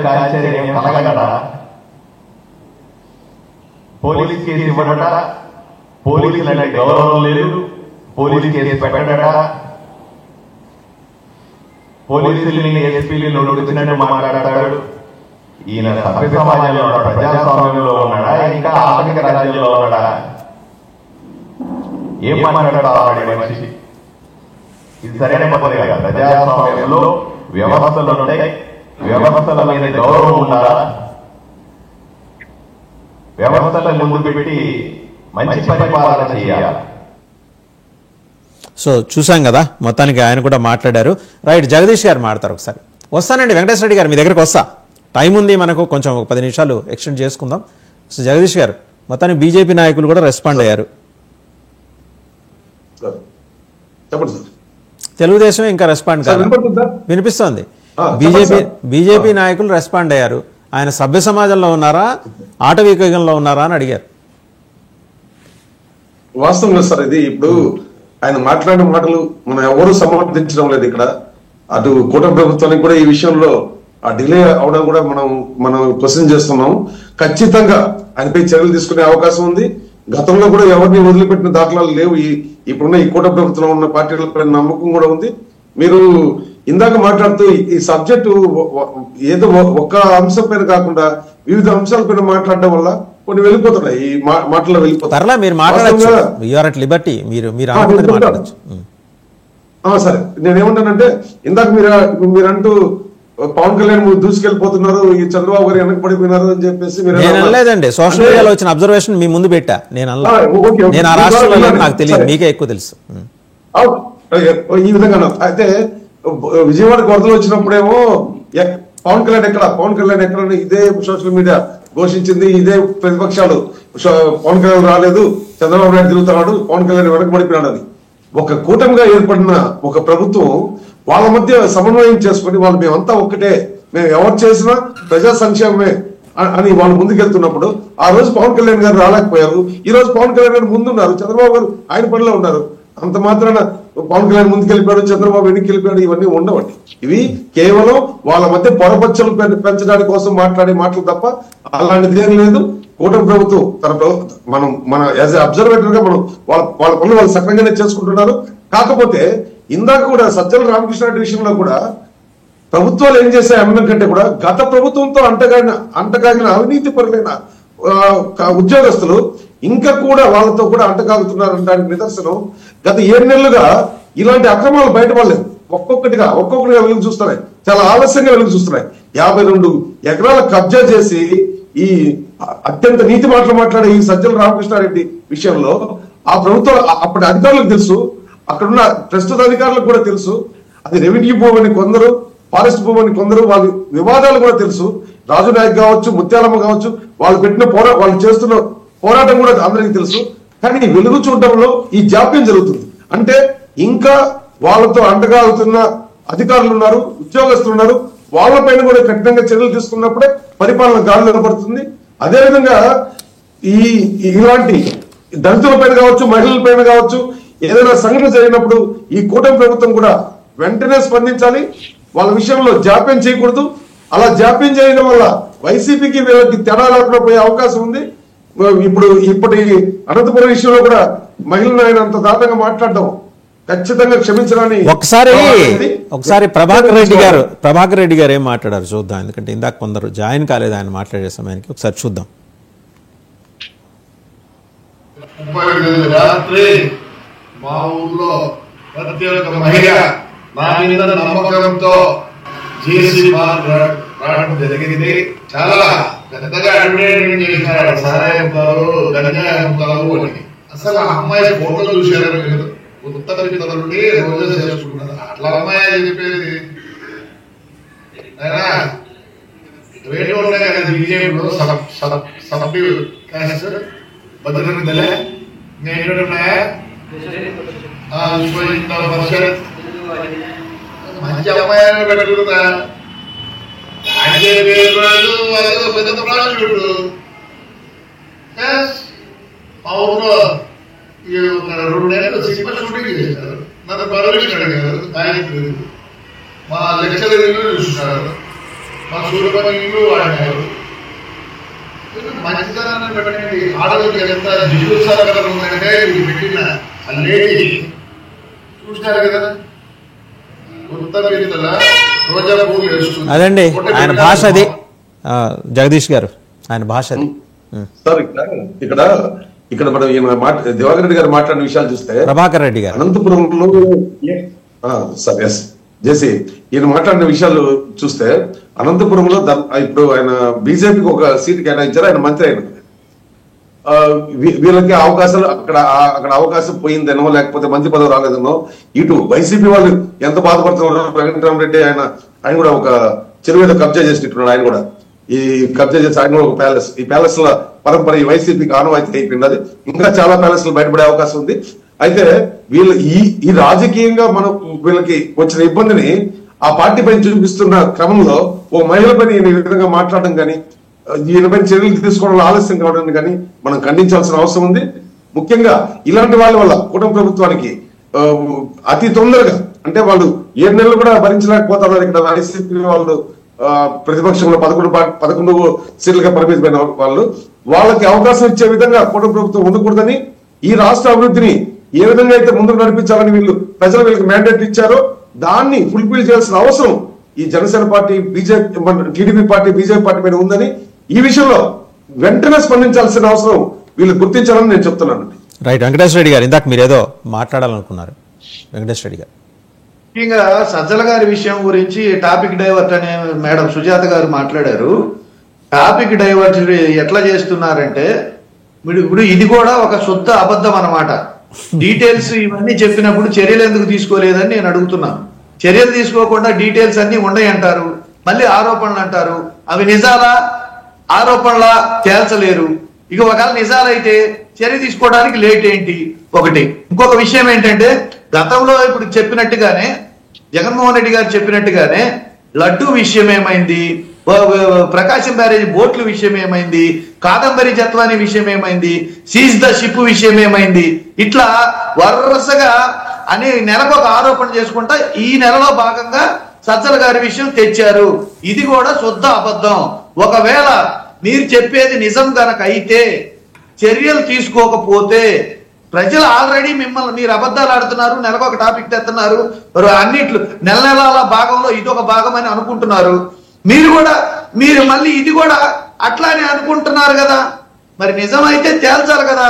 పోలీస్ కేసు ఇవ్వడట, పోలీసులంటే గౌరవం లేదు, పోలీసు కేసు పెట్టడట, పోలీసుల్ని ఎస్పీలు నోటిచ్చినట్టు మాట్లాడతాడు. ఈయన సభ్య సమాజంలో ఉన్నాడా, ప్రజాస్వామ్యంలో ఉన్నాడా, ఇంకా ఆధునిక రాజ్యంలో ఉన్నాడా? ఏం మాట్లాడతాడు మనిషి? ఇది సరైన పద్ధతి కాదు. ప్రజాస్వామ్యంలో వ్యవస్థలు ఉంటాయి, వ్యవస్థల మీద గౌరవం ఉండాలా, వ్యవస్థల ముందు పెట్టి మంచి పరిపాలన చేయాలి. సో చూసాం కదా, మొత్తానికి ఆయన కూడా మాట్లాడారు. రైట్, జగదీష్ గారు మాట్లాడతారు. ఒకసారి వస్తానండి, వెంకటేశ్వర రెడ్డి గారు మీ దగ్గరకు వస్తా. టైం ఉంది మనకు, కొంచెం ఒక 10 నిమిషాలు ఎక్స్టెండ్ చేసుకుందాం. సో జగదీష్ గారు, మొత్తానికి బీజేపీ నాయకులు కూడా రెస్పాండ్ అయ్యారు. చెప్పండి సార్. తెలుగుదేశం ఇంకా రెస్పాండ్ కాదు, వినిపిస్తోంది. బీజేపీ నాయకులు రెస్పాండ్ అయ్యారు. ఆయన సభ్య సమాజంలో ఉన్నారా, ఆటవికంలో ఉన్నారా అని అడిగారు. వాస్తవంగా సార్ ఇది ఇప్పుడు ఆయన మాట్లాడిన మాటలు మనం ఎవరు సమర్థించడం లేదు. ఇక్కడ అటు కూటమి ప్రభుత్వానికి కూడా ఈ విషయంలో ఆ డిలే అవడం కూడా మనం క్వశ్చన్ చేస్తున్నాం. ఖచ్చితంగా ఆయనపై చర్యలు తీసుకునే అవకాశం ఉంది. గతంలో కూడా ఎవరిని వదిలిపెట్టిన దాఖలాలు లేవు. ఇప్పుడున్న ఈ కూటమి ప్రభుత్వంలో ఉన్న పార్టీలపై నమ్మకం కూడా ఉంది. మీరు ఇందాక మాట్లాడుతూ ఈ సబ్జెక్టు ఏదో ఒక్క అంశం పైన కాకుండా వివిధ అంశాలపైన మాట్లాడడం వల్ల కొన్ని వెళ్ళిపోతున్నాయి, ఈ మాటల్లో వెళ్ళిపోతారు. మీరు మాట్లాడచ్చు, యూఆర్ అట్ లిబర్టీ, మీరు మాట్లాడచ్చు. సరే, నేనేమంటానంటే ఇందాక మీరంటూ పవన్ కళ్యాణ్ దూసుకెళ్ళిపోతున్నారు, ఈ చంద్రబాబు గారు వెనక్కి పడిపోయినారు అని చెప్పేసి నేను అనలేదండి. సోషల్ మీడియాలో వచ్చిన అబ్జర్వేషన్ మీ ముందు పెట్టా. నేను ఆ రాష్ట్రంలో నాకు తెలియదు, మీకే ఎక్కువ తెలుసు. ఈ విధంగా అయితే విజయవాడకు వరదలు వచ్చినప్పుడేమో పవన్ కళ్యాణ్ ఎక్కడ ఇదే సోషల్ మీడియా ఘోషించింది, ఇదే ప్రతిపక్షాలు పవన్ కళ్యాణ్ రాలేదు, చంద్రబాబు నాయుడు తిరుగుతున్నాడు, పవన్ కళ్యాణ్ వెనకబడిపోయినాడు అని. ఒక కూటమిగా ఏర్పడిన ఒక ప్రభుత్వం వాళ్ళ మధ్య సమన్వయం చేసుకుని వాళ్ళు మేమంతా ఒక్కటే, మేము ఎవరు చేసినా ప్రజా సంక్షేమమే అని వాళ్ళు ముందుకెళ్తున్నప్పుడు ఆ రోజు పవన్ కళ్యాణ్ గారు రాలేకపోయారు. ఈ రోజు పవన్ కళ్యాణ్ గారు ముందున్నారు, చంద్రబాబు గారు ఆయన పనిలో ఉన్నారు. అంత మాత్రాన పవన్ కళ్యాణ్ ముందుకెళ్ళిపోయాడు, చంద్రబాబు వెనక్కి వెళ్ళిపోయాడు, ఇవన్నీ ఉండవండి. ఇవి కేవలం వాళ్ళ మధ్య పొరపచ్చలు పెంచడానికి కోసం మాట్లాడే మాటలు తప్ప అలాంటిది ఏం లేదు. కూటమి ప్రభుత్వం మన యాజ్ ఎ అబ్జర్వేటర్ గా వాళ్ళ పనులు వాళ్ళు సక్రమంగానే చేసుకుంటున్నారు. కాకపోతే ఇందాక కూడా సజ్జల రామకృష్ణారెడ్డి విషయంలో కూడా ప్రభుత్వాలు ఏం చేశాయి అన్న కంటే కూడా గత ప్రభుత్వంతో అంటగాగిన అవినీతి పరులైన ఉద్యోగస్తులు ఇంకా కూడా వాళ్ళతో కూడా అంటగాగుతున్నారనడానికి నిదర్శనం గత 7 నెలలుగా ఇలాంటి అక్రమాలు బయటపడలేదు. ఒక్కొక్కటిగా వెలుగు చూస్తున్నాయి, చాలా ఆలస్యంగా వెలుగు చూస్తున్నాయి. 52 ఎకరాల కబ్జా చేసి ఈ అత్యంత నీతి మాటలు మాట్లాడే ఈ సజ్జల రామకృష్ణారెడ్డి విషయంలో ఆ ప్రభుత్వం అప్పటి అధికారులకు తెలుసు, అక్కడున్న ప్రస్తుత అధికారులకు కూడా తెలుసు. అది రెవెన్యూ భూమని కొందరు, ఫారెస్ట్ భూమని కొందరు, వాళ్ళ వివాదాలు కూడా తెలుసు. రాజు నాయక్ కావచ్చు, ముత్యాలమ్మ కావచ్చు, వాళ్ళు చేస్తున్న పోరాటం కూడా అందరికీ తెలుసు. కానీ వెలుగు చూడటంలో ఈ జాప్యం జరుగుతుంది. అంటే ఇంకా వాళ్ళతో అండగా అవుతున్న అధికారులు ఉన్నారు, ఉద్యోగస్తులు ఉన్నారు. వాళ్ళపైన కూడా కఠినంగా చర్యలు తీసుకున్నప్పుడే పరిపాలన గాలిలో పడుతుంది. అదేవిధంగా ఇలాంటి దళితుల పైన కావచ్చు, మహిళల పైన కావచ్చు, ఏదైనా సంఘటన జరిగినప్పుడు ఈ కూటమి ప్రభుత్వం కూడా వెంటనే స్పందించాలి. వాళ్ళ విషయంలో జాప్యం చేయకూడదు. అలా జాప్యం చేయడం వల్ల వైసీపీకి వీళ్ళకి తేడా లేకుండా పోయే అవకాశం ఉంది. ఇప్పటి అనంతపురం విషయంలో కూడా మహిళలను ఆయన అంత దారుణంగా మాట్లాడడం ఖచ్చితంగా క్షమించడానికి ఒకసారి ప్రభాకర్ రెడ్డి గారు ఏం మాట్లాడారు చూద్దాం. ఎందుకంటే ఇందాక కొందరు జాయిన్ కాలేదు ఆయన మాట్లాడే సమయానికి. ఒకసారి చూద్దాం. రాత్రి మా ఊర్లో ప్రతి ఒక్క మహిళ నా మీద నమ్మకంతో జేసీ రావడం జరిగింది. చాలా పెద్దగా అడ్వర్టైజ్మెంట్ చేసినారు, సారాయి అమ్ముతారు, గంజాయి అమ్ముతారు అని. అసలు ఆ అమ్మాయి ఫోటోలు చూశారు, ఉత్తర నుండి రోజు చేసుకుంటారు. అట్లా అమ్మాయి చెప్పేది రేటు ఉన్నాయి కదా బీజేపీలో సభ్యు క్యాస్ట్ భద్రతలే నేనున్నాయా మంచి అమ్మాయి పెట్టుకుందా పెద్ద ప్రాజెక్టు మా ఊళ్ళో 2 నెలలు సినిమా షూటింగ్ చేశారు. నన్ను పర్మిషన్ అడిగారు, ఆయన మా లెక్చరర్ ఇల్లు చూస్తున్నారు, మా సూర్యపని ఇల్లు వాడినారు. మంచితనాన్ని పెట్టండి. ఆడవాళ్ళకి ఎంత జిగుసాగర ఉందంటే పెట్టిన ఆ లేడీ చూసినారు కదా, ఉత్తర రోజా పూలు వేస్తుంది. అదండి ఆయన భాష, అది జగదీష్ గారు ఆయన భాష అది. సార్ ఇక్కడ మనం దివాకర్ రెడ్డి గారు మాట్లాడిన విషయాలు చూస్తే, ప్రభాకర్ రెడ్డి గారు అనంతపురంలో సార్ ఎస్ జేసీ ఈయన మాట్లాడిన విషయాలు చూస్తే అనంతపురంలో ఇప్పుడు ఆయన బీజేపీకి ఒక సీట్ కేటాయించారు, ఆయన మంత్రి అయిన. వీళ్ళకి అవకాశాలు అక్కడ అవకాశం పోయిందనో లేకపోతే మంత్రి పదవి రాలేదనో ఇటు వైసీపీ వాళ్ళు ఎంత బాధపడుతున్నారు. వెంకటరామరెడ్డి ఆయన కూడా ఒక చెరువు మీద కబ్జా చేసినట్టున్నాడు. ఆయన కూడా ఈ కబ్జా చేసి ఆయన ఒక ప్యాలెస్, ఈ ప్యాలెస్ ల పరంపర ఈ వైసీపీకి ఆనవాయితీ అయిపోయింది. అది ఇంకా చాలా ప్యాలెస్లు బయటపడే అవకాశం ఉంది. అయితే వీళ్ళు ఈ రాజకీయంగా మనం వీళ్ళకి వచ్చిన ఇబ్బందిని ఆ పార్టీ పైన చూపిస్తున్న క్రమంలో ఓ మహిళ పైన ఈ విధంగా మాట్లాడడం కానీ, ఈయనపైన చర్యలు తీసుకోవడంలో ఆలస్యం కావడం కానీ మనం ఖండించాల్సిన అవసరం ఉంది. ముఖ్యంగా ఇలాంటి వాళ్ళ వల్ల కుటుంబ ప్రభుత్వానికి అతి తొందరగా, అంటే వాళ్ళు 7 నెలలు కూడా భరించలేకపోతున్నారు. ఇక్కడ వైసీపీ వాళ్ళు ప్రతిపక్షంలో 11 సీట్లుగా పరిమితమైన వాళ్ళు, వాళ్ళకి అవకాశం ఇచ్చే విధంగా కుటుంబ ప్రభుత్వం ఉండకూడదని, ఈ రాష్ట్ర అభివృద్ధిని ఏ విధంగా అయితే ముందుకు నడిపించాలని ప్రజలు వీళ్ళకి మ్యాండేట్ ఇచ్చారో దాన్ని ఫుల్ఫిల్ చేయాల్సిన అవసరం ఈ Janasena party, BJP, TDP party, BJP party మీద ఉందని, ఈ విషయంలో వెంటనే స్పందించాల్సిన అవసరం వీళ్ళు గుర్తించాలని నేను చెప్తున్నాను. రైట్. వెంకటేశ్వర రెడ్డి గారు, ఇందాక మీరు ఏదో మాట్లాడాలనుకున్నారు. వెంకటేశ్వర రెడ్డి గారు, ముఖ్యంగా సజ్జల గారి విషయం గురించి టాపిక్ డైవర్ట్ అనే మేడం సుజాత గారు మాట్లాడారు. టాపిక్ డైవర్ట్ ఎట్లా చేస్తున్నారంటే, ఇప్పుడు ఇది కూడా ఒక శుద్ధ అబద్ధం అన్నమాట. డీటెయిల్స్ ఇవన్నీ చెప్పినప్పుడు చర్యలు ఎందుకు తీసుకోలేదని నేను అడుగుతున్నాను. చర్యలు తీసుకోకుండా డీటెయిల్స్ అన్ని ఉన్నాయంటారు, మళ్ళీ ఆరోపణలు అంటారు. అవి నిజాలా ఆరోపణలా తేల్చలేరు. ఇక ఒకవేళ నిజాలైతే చర్య తీసుకోవడానికి లేట్ ఏంటి ఒకటి. ఇంకొక విషయం ఏంటంటే, గతంలో ఇప్పుడు చెప్పినట్టుగానే జగన్మోహన్ రెడ్డి గారు చెప్పినట్టుగానే లడ్డూ విషయం ఏమైంది, ప్రకాశం బ్యారేజ్ బోట్ల విషయం ఏమైంది, కాదంబరి జత్వాని విషయం ఏమైంది, సీజ్ ద షిప్ విషయం ఏమైంది, ఇట్లా వరుసగా అని నెలకు ఒక ఆరోపణ చేసుకుంటా ఈ నెలలో భాగంగా సజ్జల గారి విషయం తెచ్చారు. ఇది కూడా శుద్ధ అబద్ధం. ఒకవేళ మీరు చెప్పేది నిజం గనక అయితే, చర్యలు తీసుకోకపోతే, ప్రజలు ఆల్రెడీ మిమ్మల్ని మీరు అబద్ధాలు ఆడుతున్నారు, నెలకు ఒక టాపిక్ తెస్తున్నారు, అన్నిట్లు నెల నెలల భాగంలో ఇదొక భాగం అని అనుకుంటున్నారు. మీరు మళ్ళీ ఇది కూడా అట్లానే అనుకుంటున్నారు కదా. మరి నిజమైతే తేల్చాలి కదా.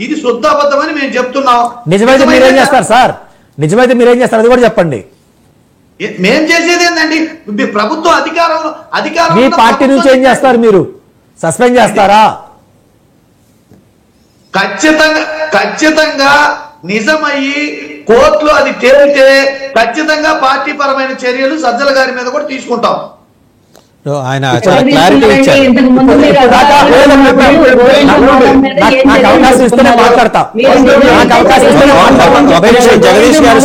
ఇది శుద్ధ అబద్ధం అని మేము చెప్తున్నాం. నిజమైతే మీరేం చేస్తారు సార్? నిజమైతే మీరేం చేస్తారు అది కూడా చెప్పండి. మేం చేసేది ఏంటండి, ప్రభుత్వం అధికారం మీ పార్టీ నుంచి ఏం చేస్తారు? మీరు సస్పెండ్ చేస్తారా? ఖచ్చితంగా నిజమయ్యి కోర్టులో అది తేలితే ఖచ్చితంగా పార్టీ పరమైన చర్యలు సజ్జల గారి మీద కూడా తీసుకుంటాం. ఆయన చాలా క్లారిటీ ఇచ్చారు. జగదీష్ గారు,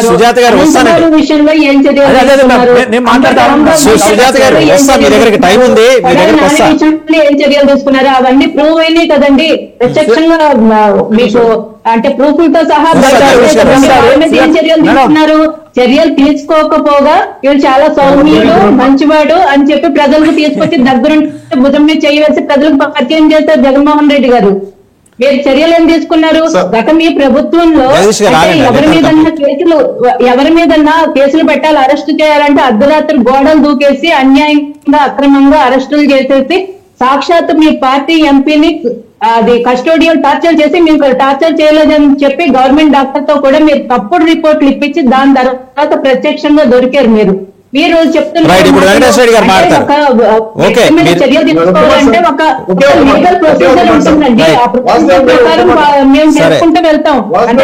సుజాత గారు వస్తానండి. సుజాత గారు వస్తా, మీ దగ్గరికి టైం ఉంది, మీ దగ్గరికి వస్తా. ఏం చర్యలు తీసుకున్నారు అవన్నీ ప్రూవ్ అయినాయి కదండి. ప్రత్యక్షంగా మీకు అంటే ప్రూఫ్లతో సహా ఏం చర్యలు తీసుకున్నారు? చర్యలు తీసుకోకపోగా వీళ్ళు చాలా సౌమ్యుడు, మంచివాడు అని చెప్పి ప్రజలకు తీసుకొచ్చి దగ్గరుంటే భుజం మీద చేయవేసి ప్రజలకు పరిచయం చేస్తారు జగన్మోహన్ రెడ్డి గారు. మీరు చర్యలు ఏం తీసుకున్నారు? గత మీ ప్రభుత్వంలో ఎవరి మీదన్నా కేసులు పెట్టాలి, అరెస్ట్ చేయాలంటే అర్ధరాత్రి గోడలు దూకేసి అన్యాయంగా అక్రమంగా అరెస్టులు చేసేసి సాక్షాత్ మీ పార్టీ ఎంపీని అది కస్టోడియల్ టార్చర్ చేసి మీకు టార్చర్ చేయలేదని చెప్పి గవర్నమెంట్ డాక్టర్ తో కూడా మీరు తప్పుడు రిపోర్ట్లు ఇప్పించి దాని తర్వాత ప్రత్యక్షంగా దొరికారు. మీరు చెప్తున్నారు చర్యలు తీసుకోవాలంటే ఒక లీగల్ ప్రొసీజర్ ఉంటుందండి. ఆ ప్రొసీజర్ ప్రకారం మేము చేసుకుంటూ వెళ్తాం. అంటే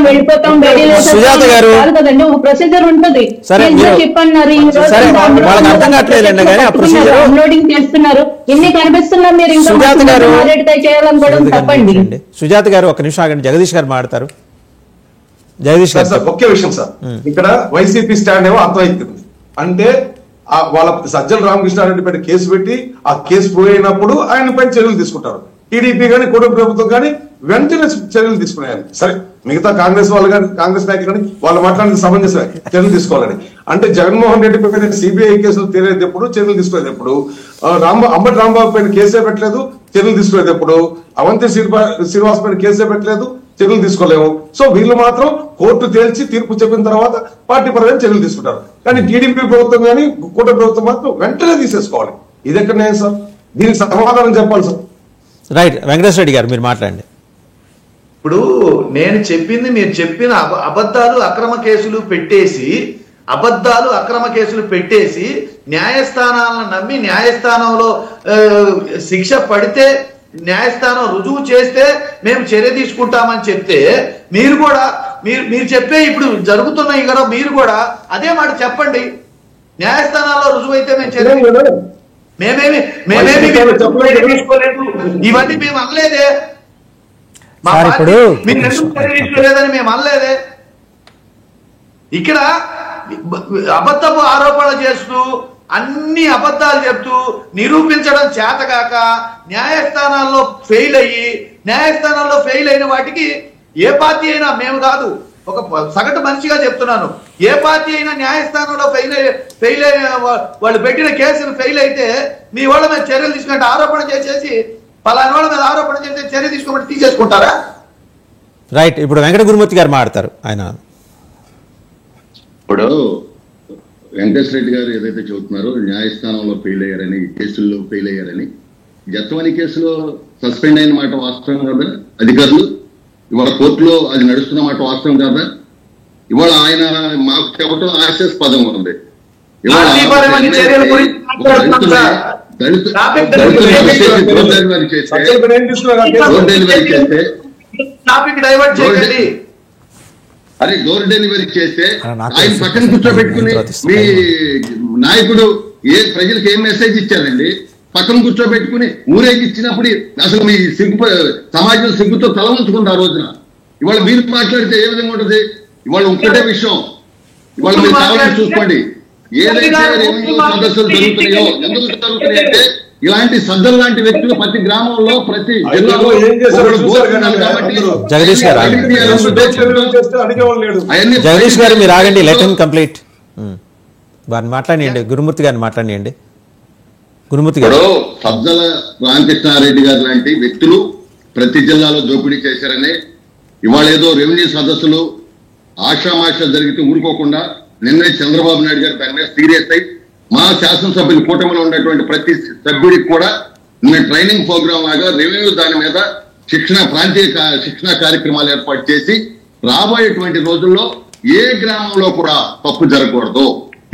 వెళ్ళిపోతాం కదండి, ఒక ప్రొసీజర్ ఉంటుంది. చెప్పన్నారు అప్లోడింగ్ చేస్తున్నారు, ఇన్ని కనిపిస్తున్నారు. మీరు ఇంకా చేయాలనుకోవడం తప్పండి. సుజాత గారు ఒక నిమిషం ఆగండి, జగదీష్ గారు మాట్లాడతారు. జగదీష్ గారు సార్, ఒకే విషయం సార్, ఇక్కడ వైసీపీ స్టాండ్ ఏమో అర్థమైతుంది. అంటే వాళ్ళ సజ్జల రామకృష్ణారెడ్డి పైన కేసు పెట్టి ఆ కేసు ప్రూవ్ అయినప్పుడు ఆయన పైన చర్యలు తీసుకుంటారు. టీడీపీ కానీ కుటుంబ ప్రభుత్వం కానీ వెంటనే చర్యలు తీసుకునేయాలి. సరే, మిగతా కాంగ్రెస్ వాళ్ళు కానీ కాంగ్రెస్ నాయకులు కానీ వాళ్ళు మాట్లాడిన సమంజసమే చర్యలు తీసుకోవాలని. అంటే జగన్మోహన్ రెడ్డి పైన సిబిఐ కేసులు తీరేది ఎప్పుడు, చర్యలు తీసుకునేది ఎప్పుడు? అంబటి రాంబాబు పైన కేసే పెట్టలేదు, చర్యలు తీసుకునేది ఎప్పుడు? అవంతి శ్రీనివాస్ పైన కేసే పెట్టలేదు, చర్యలు తీసుకోలేము. సో వీళ్ళు మాత్రం కోర్టు తేల్చి తీర్పు చెప్పిన తర్వాత పార్టీ పరమైన చర్యలు తీసుకుంటారు. కానీ టీడీపీ ప్రభుత్వం కానీ కూటమి ప్రభుత్వం మాత్రం వెంటనే తీసేసుకోవాలి. ఇది ఎక్కడ న్యాయం సార్? దీనికి సమాధానం చెప్పాలి సార్. రైట్. వెంకటేశ్వర రెడ్డి గారు మీరు మాట్లాడండి. ఇప్పుడు నేను చెప్పింది, మీరు చెప్పిన అబద్ధాలు అక్రమ కేసులు పెట్టేసి న్యాయస్థానాలను నమ్మి న్యాయస్థానంలో శిక్ష పడితే న్యాయస్థానం రుజువు చేస్తే మేము చర్య తీసుకుంటామని చెప్తే మీరు కూడా మీరు చెప్పే ఇప్పుడు జరుగుతున్నాయి కదా, మీరు కూడా అదే మాట చెప్పండి. న్యాయస్థానాల్లో రుజువు అయితే మేము చర్య మేమేమి తీసుకోలేదు, ఇవన్నీ మేము అనలేదే. మీరు ఎందుకు చర్య తీసుకోలేదని మేము అనలేదే. ఇక్కడ అబద్ధపు ఆరోపణలు చేస్తూ అన్ని అబద్ధాలు చెప్తూ నిరూపించడం చేతగాక న్యాయస్థానాల్లో ఫెయిల్ అయిన వాటికి ఏ పార్టీ అయినా, మేము కాదు ఒక సగటు మనిషిగా చెప్తున్నాను, ఏ పార్టీ అయినా న్యాయస్థానంలో ఫెయిల్ అయిన వాళ్ళు పెట్టిన కేసులు ఫెయిల్ అయితే మీ వాళ్ళ మీద చర్యలు తీసుకుంటే ఆరోపణ చేసేసి పలానా వాళ్ళ మీద ఆరోపణ చేసి చర్య తీసుకోమని తీసేసుకుంటారా? రైట్. ఇప్పుడు వెంకట గురుమూర్తి గారు మాట్లాడతారు. ఆయన ఇప్పుడు వెంకటేశ్వర రెడ్డి గారు ఏదైతే చెబుతున్నారో న్యాయస్థానంలో ఫెయిల్ అయ్యారని, కేసుల్లో ఫెయిల్ అయ్యారని, జత్వాని కేసులో సస్పెండ్ అయిన మాట వాస్తవం కదా అధికారులు, ఇవాళ కోర్టులో అది నడుస్తున్న మాట వాస్తవం కదా. ఇవాళ ఆయన మాకు చెప్పడం ఆశాస్పదం ఉంది. అరే డోర్ డెలివరీ చేస్తే ఆయన పక్కన కూర్చోబెట్టుకుని మీ నాయకుడు ప్రజలకు ఏం మెసేజ్ ఇచ్చారండి? పక్కన కూర్చోబెట్టుకుని ఊరేగిచ్చినప్పుడు అసలు మీ సమాజం సిగ్గుతో తల ఉంచుకుంది ఆ రోజున. ఇవాళ మీరు మాట్లాడితే ఏ విధంగా ఉంటుంది? ఇవాళ ఒక్కటే విషయం, ఇవాళ మీరు కావాలని చూసుకోండి, ఏదైతే రెవెన్యూ సదస్సులు జరుగుతున్నాయో ఎందుకు జరుగుతున్నాయంటే ఇలాంటి సజ్జలు లాంటి వ్యక్తులు ప్రతి గ్రామంలో ప్రతి జిల్లాలో జగదీష్ గారు మీరు ఆగండి, లెట్ హిమ్ కంప్లీట్. వారిని మాట్లాడియండి, గురుమూర్తి గారిని మాట్లాడియండి. గురుమూర్తి గారు, సజ్జల రామకృష్ణారెడ్డి గారు లాంటి వ్యక్తులు ప్రతి జిల్లాలో దోపిడీ చేశారని ఇవాళ ఏదో రెవెన్యూ సదస్సులు ఆషామాష జరిగితే ఊరుకోకుండా నిన్నే చంద్రబాబు నాయుడు గారు దాని మీద సీరియస్ అయి మా శాసనసభ్యులు కూటమిలో ఉన్నటువంటి ప్రతి సభ్యుడికి కూడా నిన్న ట్రైనింగ్ ప్రోగ్రామ్ లాగా రెవెన్యూ దాని మీద ప్రాంతీయ శిక్షణ కార్యక్రమాలు ఏర్పాటు చేసి రాబోయేటువంటి రోజుల్లో ఏ గ్రామంలో కూడా తప్పు జరగకూడదు,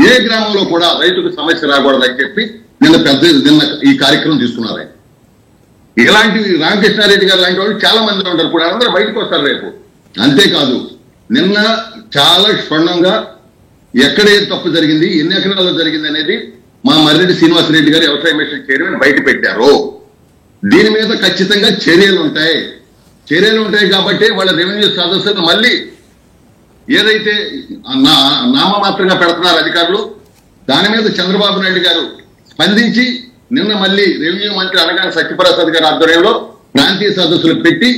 ఏ గ్రామంలో కూడా రైతుకు సమస్య రాకూడదు అని చెప్పి నిన్న ఈ కార్యక్రమం తీసుకున్నారు. ఇలాంటి రామకృష్ణారెడ్డి గారు లాంటి వాళ్ళు చాలా మంది ఉంటారు, ఇప్పుడు అందరూ బయటకు వస్తారు రేపు. అంతేకాదు నిన్న చాలా క్షుణ్ణంగా ఎక్కడ ఏ తప్పు జరిగింది, ఎన్ని ఎకరాల్లో జరిగింది అనేది మా మర్రెడ్డి శ్రీనివాసరెడ్డి గారు వ్యవసాయ మిషన్ చైర్మన్ బయట పెట్టారు. దీని మీద ఖచ్చితంగా చర్యలు ఉంటాయి కాబట్టి వాళ్ళ రెవెన్యూ సదస్సులు మళ్ళీ ఏదైతే నామమాత్రంగా పెడుతున్నారు అధికారులు, దాని మీద చంద్రబాబు నాయుడు గారు స్పందించి నిన్న మళ్ళీ రెవెన్యూ మంత్రి అనగానే సత్యప్రసాద్ గారి ఆధ్వర్యంలో ప్రాంతీయ సదస్సులు పెట్టి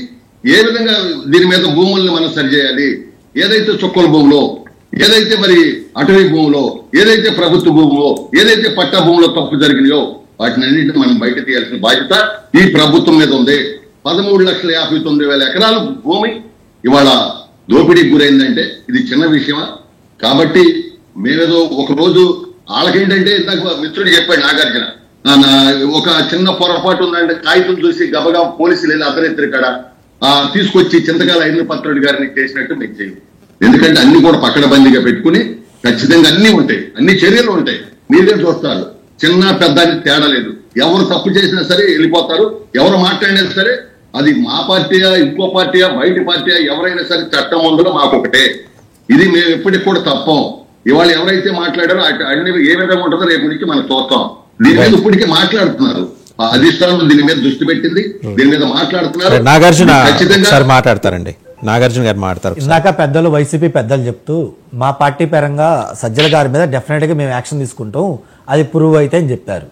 ఏ విధంగా దీని మీద భూముల్ని మనం సరిచేయాలి, ఏదైతే చుక్కల భూములో, ఏదైతే మరి అటవీ భూములో, ఏదైతే ప్రభుత్వ భూములో, ఏదైతే పట్టా భూములో తప్పు జరిగినాయో వాటిని అన్నింటినీ మనం బయట తీయాల్సిన బాధ్యత ఈ ప్రభుత్వం మీద ఉంది. 13,59,000 ఎకరాలు భూమి ఇవాళ దోపిడీకి గురైందంటే ఇది చిన్న విషయమా? కాబట్టి మేమేదో ఒక రోజు వాళ్ళకేంటంటే ఇందాక మిత్రుడు చెప్పాడు నాగార్జున, ఒక చిన్న పొరపాటు ఉందంటే కాగితం చూసి గబగా పోలీసులు వెళ్ళి అర్ధరాత్రి కాడ తీసుకొచ్చి చింతకాల ఐదు పత్రుడి గారిని చేసినట్టు మీకు చేయండి. ఎందుకంటే అన్ని కూడా పకడ్బందీగా పెట్టుకుని ఖచ్చితంగా అన్ని ఉంటాయి, అన్ని చర్యలు ఉంటాయి. మీరే చూస్తారు, చిన్న పెద్ద అని తేడా లేదు. ఎవరు తప్పు చేసినా సరే వెళ్ళిపోతారు, ఎవరు మాట్లాడినా సరే అది మా పార్టీయా ఇంకో పార్టీయా బయట పార్టీయా ఎవరైనా సరే చట్టం ముందులో మాకొకటే. ఇది మేము ఎప్పటికి కూడా తప్పం. ఇవాళ ఎవరైతే మాట్లాడారో అన్ని ఏ విధంగా ఉంటుందో రేపు నుంచి మనం చూస్తాం. దీని మీద ఇప్పటికీ మాట్లాడుతున్నారు, అధిష్టానం దీని మీద దృష్టి పెట్టింది, దీని మీద మాట్లాడుతున్నారు. నాగార్జున మాట్లాడతారండి, నాగార్జున గారు మాట్లాడతారు. ఇందాక పెద్దలు వైసీపీ పెద్దలు చెప్తూ మా పార్టీ పరంగా సజ్జల గారి మీద డెఫినెట్గా మేము యాక్షన్ తీసుకుంటాం, అది ప్రూవ్ అయితే అని చెప్పారు.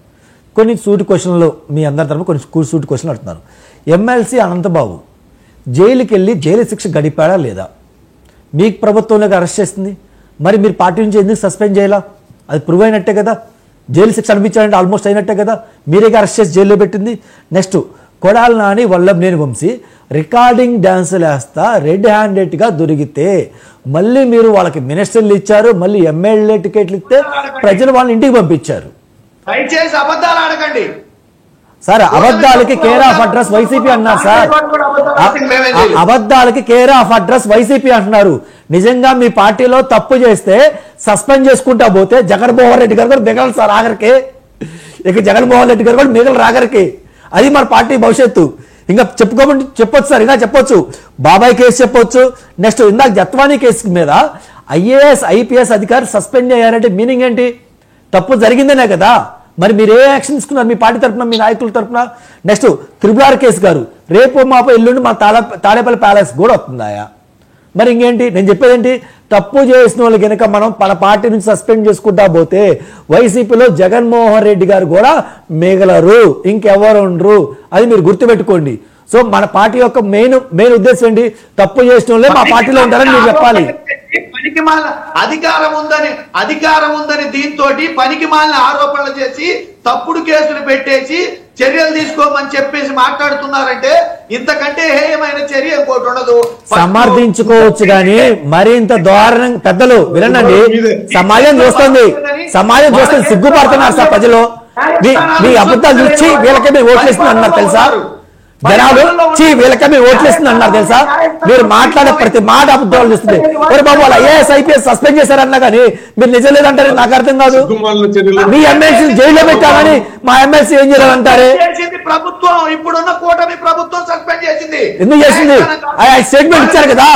కొన్ని సూటి క్వశ్చన్లు మీ అందరి తరఫున కొన్ని సూటి క్వశ్చన్లు అడుగుతున్నారు. ఎమ్మెల్సీ అనంతబాబు జైలుకి వెళ్ళి జైలు శిక్ష గడిపాడా లేదా? మీకు ప్రభుత్వంలోకి అరెస్ట్ చేస్తుంది, మరి మీరు పార్టీ నుంచి ఎందుకు సస్పెండ్ చేయాలా? అది ప్రూవ్ అయినట్టే కదా, జైలు శిక్ష అనిపించాలంటే ఆల్మోస్ట్ అయినట్టే కదా, మీరేగా అరెస్ట్ చేసి జైల్లో పెట్టింది. నెక్స్ట్ కొడాలి నాని వల్లభనేని వంశీ రికార్డింగ్ డ్యాన్సులు వేస్తా రెడ్ హ్యాండెడ్గా దొరికితే మళ్ళీ మీరు వాళ్ళకి మినిస్టర్లు ఇచ్చారు, మళ్ళీ ఎమ్మెల్యే టికెట్లు ఇస్తే ప్రజలు వాళ్ళని ఇంటికి పంపించారు. దయచేసి అబద్ధాలు ఆడకండి సార్, అబద్ధాలకి కేర్ ఆఫ్ అడ్రస్ వైసీపీ అన్నారు సార్, అబద్ధాలకి కేర్ ఆఫ్ అడ్రస్ వైసీపీ అంటున్నారు. నిజంగా మీ పార్టీలో తప్పు చేస్తే సస్పెండ్ చేసుకుంటా పోతే జగన్మోహన్ రెడ్డి గారు కూడా మిగలరు సార్ ఆఖరికి, ఇక జగన్మోహన్ రెడ్డి గారు కూడా మిగలరు ఆఖరికి. అది మన పార్టీ భవిష్యత్తు. ఇంకా చెప్పుకోమని చెప్పొచ్చు సార్, ఇంకా చెప్పొచ్చు. బాబాయ్ కేసు చెప్పొచ్చు. నెక్స్ట్ ఇందాక జత్వానీ కేసు మీద ఐఏఎస్ ఐపీఎస్ అధికారి సస్పెండ్ అయ్యారంటే మీనింగ్ ఏంటి? తప్పు జరిగిందనే కదా. మరి మీరు ఏ యాక్షన్ తీసుకున్నారు మీ పార్టీ తరఫున, మీ నాయకుల తరఫున? నెక్స్ట్ త్రిపుల్ కేసు గారు రేపు మాపో ఎల్లుండి మా తాడేపల్లి ప్యాలెస్ కూడా వస్తుందాయా? మరి ఇంకేంటి? నేను చెప్పేదేంటి? తప్పు చేసిన వాళ్ళు కనుక మనం మన పార్టీ నుంచి సస్పెండ్ చేసుకుంటా పోతే వైసీపీలో జగన్మోహన్ రెడ్డి గారు కూడా మిగలరు, ఇంకెవరు ఉండరు. అది మీరు గుర్తుపెట్టుకోండి. సో మన పార్టీ యొక్క మెయిన్ ఉద్దేశం ఏంటి? తప్పు చేసిన వాళ్ళే మా పార్టీలో ఉంటారని మీరు చెప్పాలి. అధికారం ఉందని దీంతో పనికి మాలిన ఆరోపణలు చేసి తప్పుడు కేసులు పెట్టేసి చర్యలు తీసుకోమని చెప్పేసి మాట్లాడుతున్నారంటే ఇంతకంటే హేయమైన చర్య ఇంకోటి ఉండదు. సమర్థించుకోవచ్చు కానీ మరింత దారుణంగా పెద్దలు వినండి. సమాజం చూస్తుంది సిగ్గుపడుతున్నారు సార్ ప్రజలు. మీ అబద్ధాలు చూసి వీళ్ళకే మీరు ఓట్లేస్తుంది అన్నారు తెలుసా? జనాలు వీళ్ళకే మీరు ఓట్లేస్తుంది అన్నారు తెలుసా? మీరు మాట్లాడే ప్రతి మాట అబద్ధాలు చూస్తుంది. బాబు వాళ్ళు ఐఏఎస్ ఐపీఎస్ సస్పెండ్ చేశారన్నా కానీ మీరు నిజం లేదంటారే నాకు అర్థం కాదు. మీ ఎమ్మెల్సీ జైల్లో పెట్టామని మా ఎమ్మెల్సీ ఏం చేయాలంటారే? ప్రభుత్వం ఇప్పుడున్న కూటమి ప్రభుత్వం సస్పెండ్ చేసింది. ఎందుకు చేసింది? స్టేట్మెంట్ ఇచ్చారు కదా,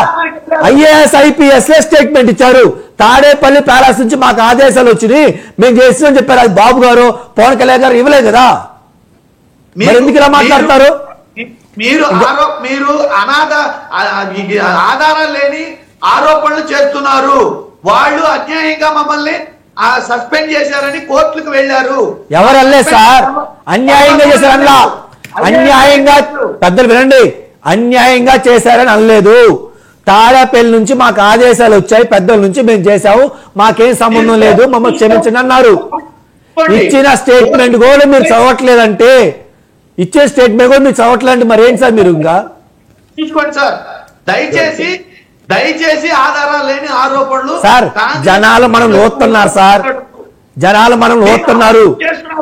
ఐఏఎస్ ఐపీఎస్ స్టేట్మెంట్ ఇచ్చారు. తాడేపల్లి ప్యాలెస్ నుంచి మాకు ఆదేశాలు వచ్చినాయి, మేము చేస్తున్నాం చెప్పారు. అది బాబు గారు పవన్ కళ్యాణ్ గారు ఇవ్వలేదు కదా. మరి ఎందుకు ఇలా మాట్లాడతారు? మీరు ఆధారాలు లేని ఆరోపణలు చేస్తున్నారు. వాళ్ళు అన్యాయంగా మమ్మల్ని సస్పెండ్ చేశారని కోర్టులకు వెళ్లారు. ఎవరు వెళ్ళే సార్? అన్యాయంగా చేశారన్నా, అన్యాయంగా పెద్దలు వినండి, అన్యాయంగా చేశారని అనలేదు. తాడేపల్లి నుంచి మాకు ఆదేశాలు వచ్చాయి, పెద్దల నుంచి మేము చేశాము, మాకేం సంబంధం లేదు, మమ్మల్ని క్షమించండి అన్నారు. ఇచ్చిన స్టేట్మెంట్ కూడా మీరు చదవట్లేదంటే, ఇచ్చే స్టేట్మెంట్ కూడా మీరు చదవట్లేదంటే మరి ఏంటి సార్? మీరు ఇంకా చూసుకోండి సార్, దయచేసి ఆధారాలు లేని ఆరోపణలు. సార్ జనాలు మనం లోతున్నారు సార్, జనాలు మనం లోతున్నారు.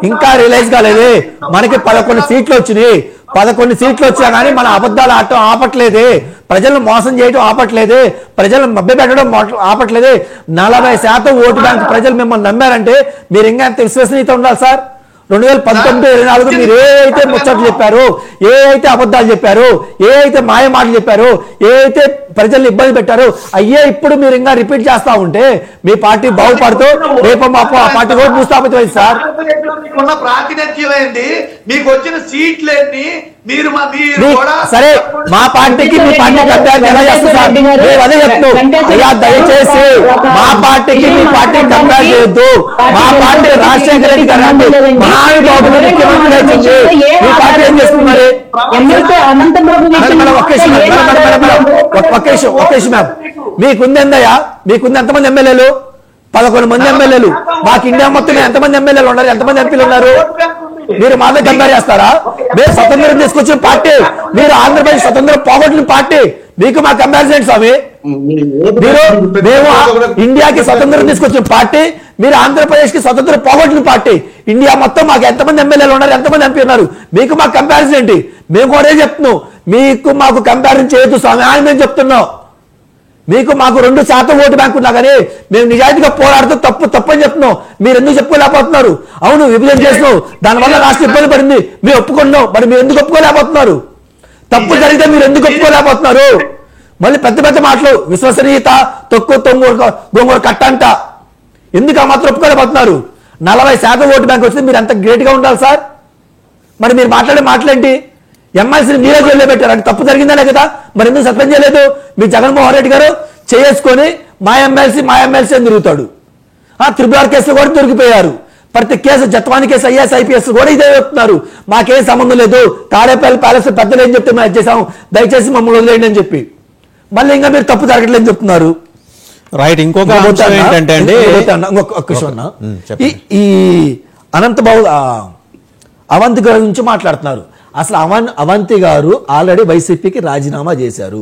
ఇంకా రిలైజ్ కాలేదే. మనకి 11 సీట్లు వచ్చినాయి. 11 సీట్లు వచ్చా కానీ మన అబద్ధాలు ఆడటం ఆపట్లేదే, ప్రజలను మోసం చేయడం ఆపట్లేదే, ప్రజలను మభ్యపెట్టడం ఆపట్లేదే. 40% ఓటు బ్యాంక్ ప్రజలు మిమ్మల్ని నమ్మారంటే మీరు ఇంకా ఎంత విశ్వసనీయత ఉండాలి సార్? 2019-24 మీరు ఏ అయితే ముచ్చట్లు చెప్పారు, ఏ అయితే అబద్ధాలు చెప్పారు, ఏ అయితే మాయ మాటలు చెప్పారు, ఏ అయితే ప్రజల్ని ఇబ్బంది పెట్టారు, అయ్యే ఇప్పుడు మీరు ఇంకా రిపీట్ చేస్తా ఉంటే మీ పార్టీ బాగుపడుతూ రేపు మాపు ఆ పార్టీ కూడా భూస్థాపితమైంది సార్. ఉన్న ప్రాతినిధ్యమైంది మీకు వచ్చిన సీట్లన్నీ మీరు సరే మా పార్టీకి మీ పార్టీ కంపేర్ ఎలా చేస్తారు సార్? మేము అదే చెప్తాం. అయ్యా దయచేసి మా పార్టీకి మీ పార్టీ కంపేర్ చేయొద్దు. మా పార్టీ రాజశేఖర రెడ్డి గారు మహానుభావుడు ముఖ్యమంత్రి మీ పార్టీ ఏం చేస్తుంది మరి? ఒకేష్ మ్యామ్ మీకుంది ఎందయ్యా? మీకుంది ఎంతమంది ఎమ్మెల్యేలు? 11 మంది ఎమ్మెల్యేలు. మాకు ఇండియా మొత్తం ఎంతమంది ఎమ్మెల్యేలు ఉన్నారు, ఎంతమంది ఎంపీలు ఉన్నారు? మీరు మాదే కంపేర్ చేస్తారా? మీరు స్వతంత్రం తీసుకొచ్చిన పార్టీ, మీరు ఆంధ్రప్రదేశ్ స్వతంత్రం పోగొట్టిన పార్టీ, మీకు మా కంపారిజన్ స్వామి. మేము ఇండియాకి స్వతంత్రం తీసుకొచ్చిన పార్టీ, మీరు ఆంధ్రప్రదేశ్ కి స్వతంత్రం పోగొట్టిన పార్టీ. ఇండియా మొత్తం మాకు ఎంతమంది ఎమ్మెల్యేలు ఉన్నారు, ఎంతమంది ఎంపీ ఉన్నారు? మీకు మాకు కంపారిజన్ ఏంటి? మేము కూడా చెప్తున్నాం, మీకు మాకు కంపారిజన్ చేయొద్దు స్వామి అని మేము చెప్తున్నాం. మీకు మాకు 2% ఓటు బ్యాంక్ ఉన్నా కానీ మేము నిజాయితీగా పోరాడుతూ తప్పు అని చెప్తున్నాం. మీరు ఎందుకు చెప్పుకోలేకపోతున్నారు? అవును విభజన చేసినావు, దానివల్ల రాష్ట్రం ఇబ్బంది పడింది, మేము ఒప్పుకున్నాం. మరి మీరు ఎందుకు ఒప్పుకోలేకపోతున్నారు? తప్పు జరిగితే మీరు ఎందుకు ఒప్పుకోలేకపోతున్నారు? మళ్ళీ పెద్ద పెద్ద మాటలు, విశ్వసనీయత, గొంగూర కట్టంట, ఎందుకు ఆ మాత్రం ఒప్పుకోలేకపోతున్నారు? 40% ఓటు బ్యాంక్ వచ్చింది, మీరు ఎంత గ్రేట్ గా ఉండాలి సార్. మరి మీరు మాట్లాడే మాటలేంటి? ఎమ్మెల్సీని మీరే జైల్లో పెట్టారు, అంటే తప్పు జరిగిందనే కదా. మరి ఎందుకు సస్పెండ్ చేయలేదు? మీ జగన్మోహన్ రెడ్డి గారు చేసుకొని మా ఎమ్మెల్సీ అని తిరుగుతాడు. త్రిపుల్ కేసులో కూడా దొరికిపోయారు. ప్రతి case Jethwani case, IAS IPS కూడా ఇదే చెప్తున్నారు, మాకేం సంబంధం లేదు, తాడేపల్లి ప్యాలెస్ పెద్దలు ఏం చెప్తే మేము చేసాం, దయచేసి మమ్మల్ని వదిలేయండి అని చెప్పి మళ్ళీ ఇంకా మీరు తప్పు జరగట్లేదని చెప్తున్నారు. రైట్. ఇంకొక అంశం ఏంటంటే అండి, ఈ అనంతబాబు అవంతి గారి నుంచి మాట్లాడుతున్నారు. అసలు అవంతి గారు ఆల్రెడీ వైసీపీకి రాజీనామా చేశారు.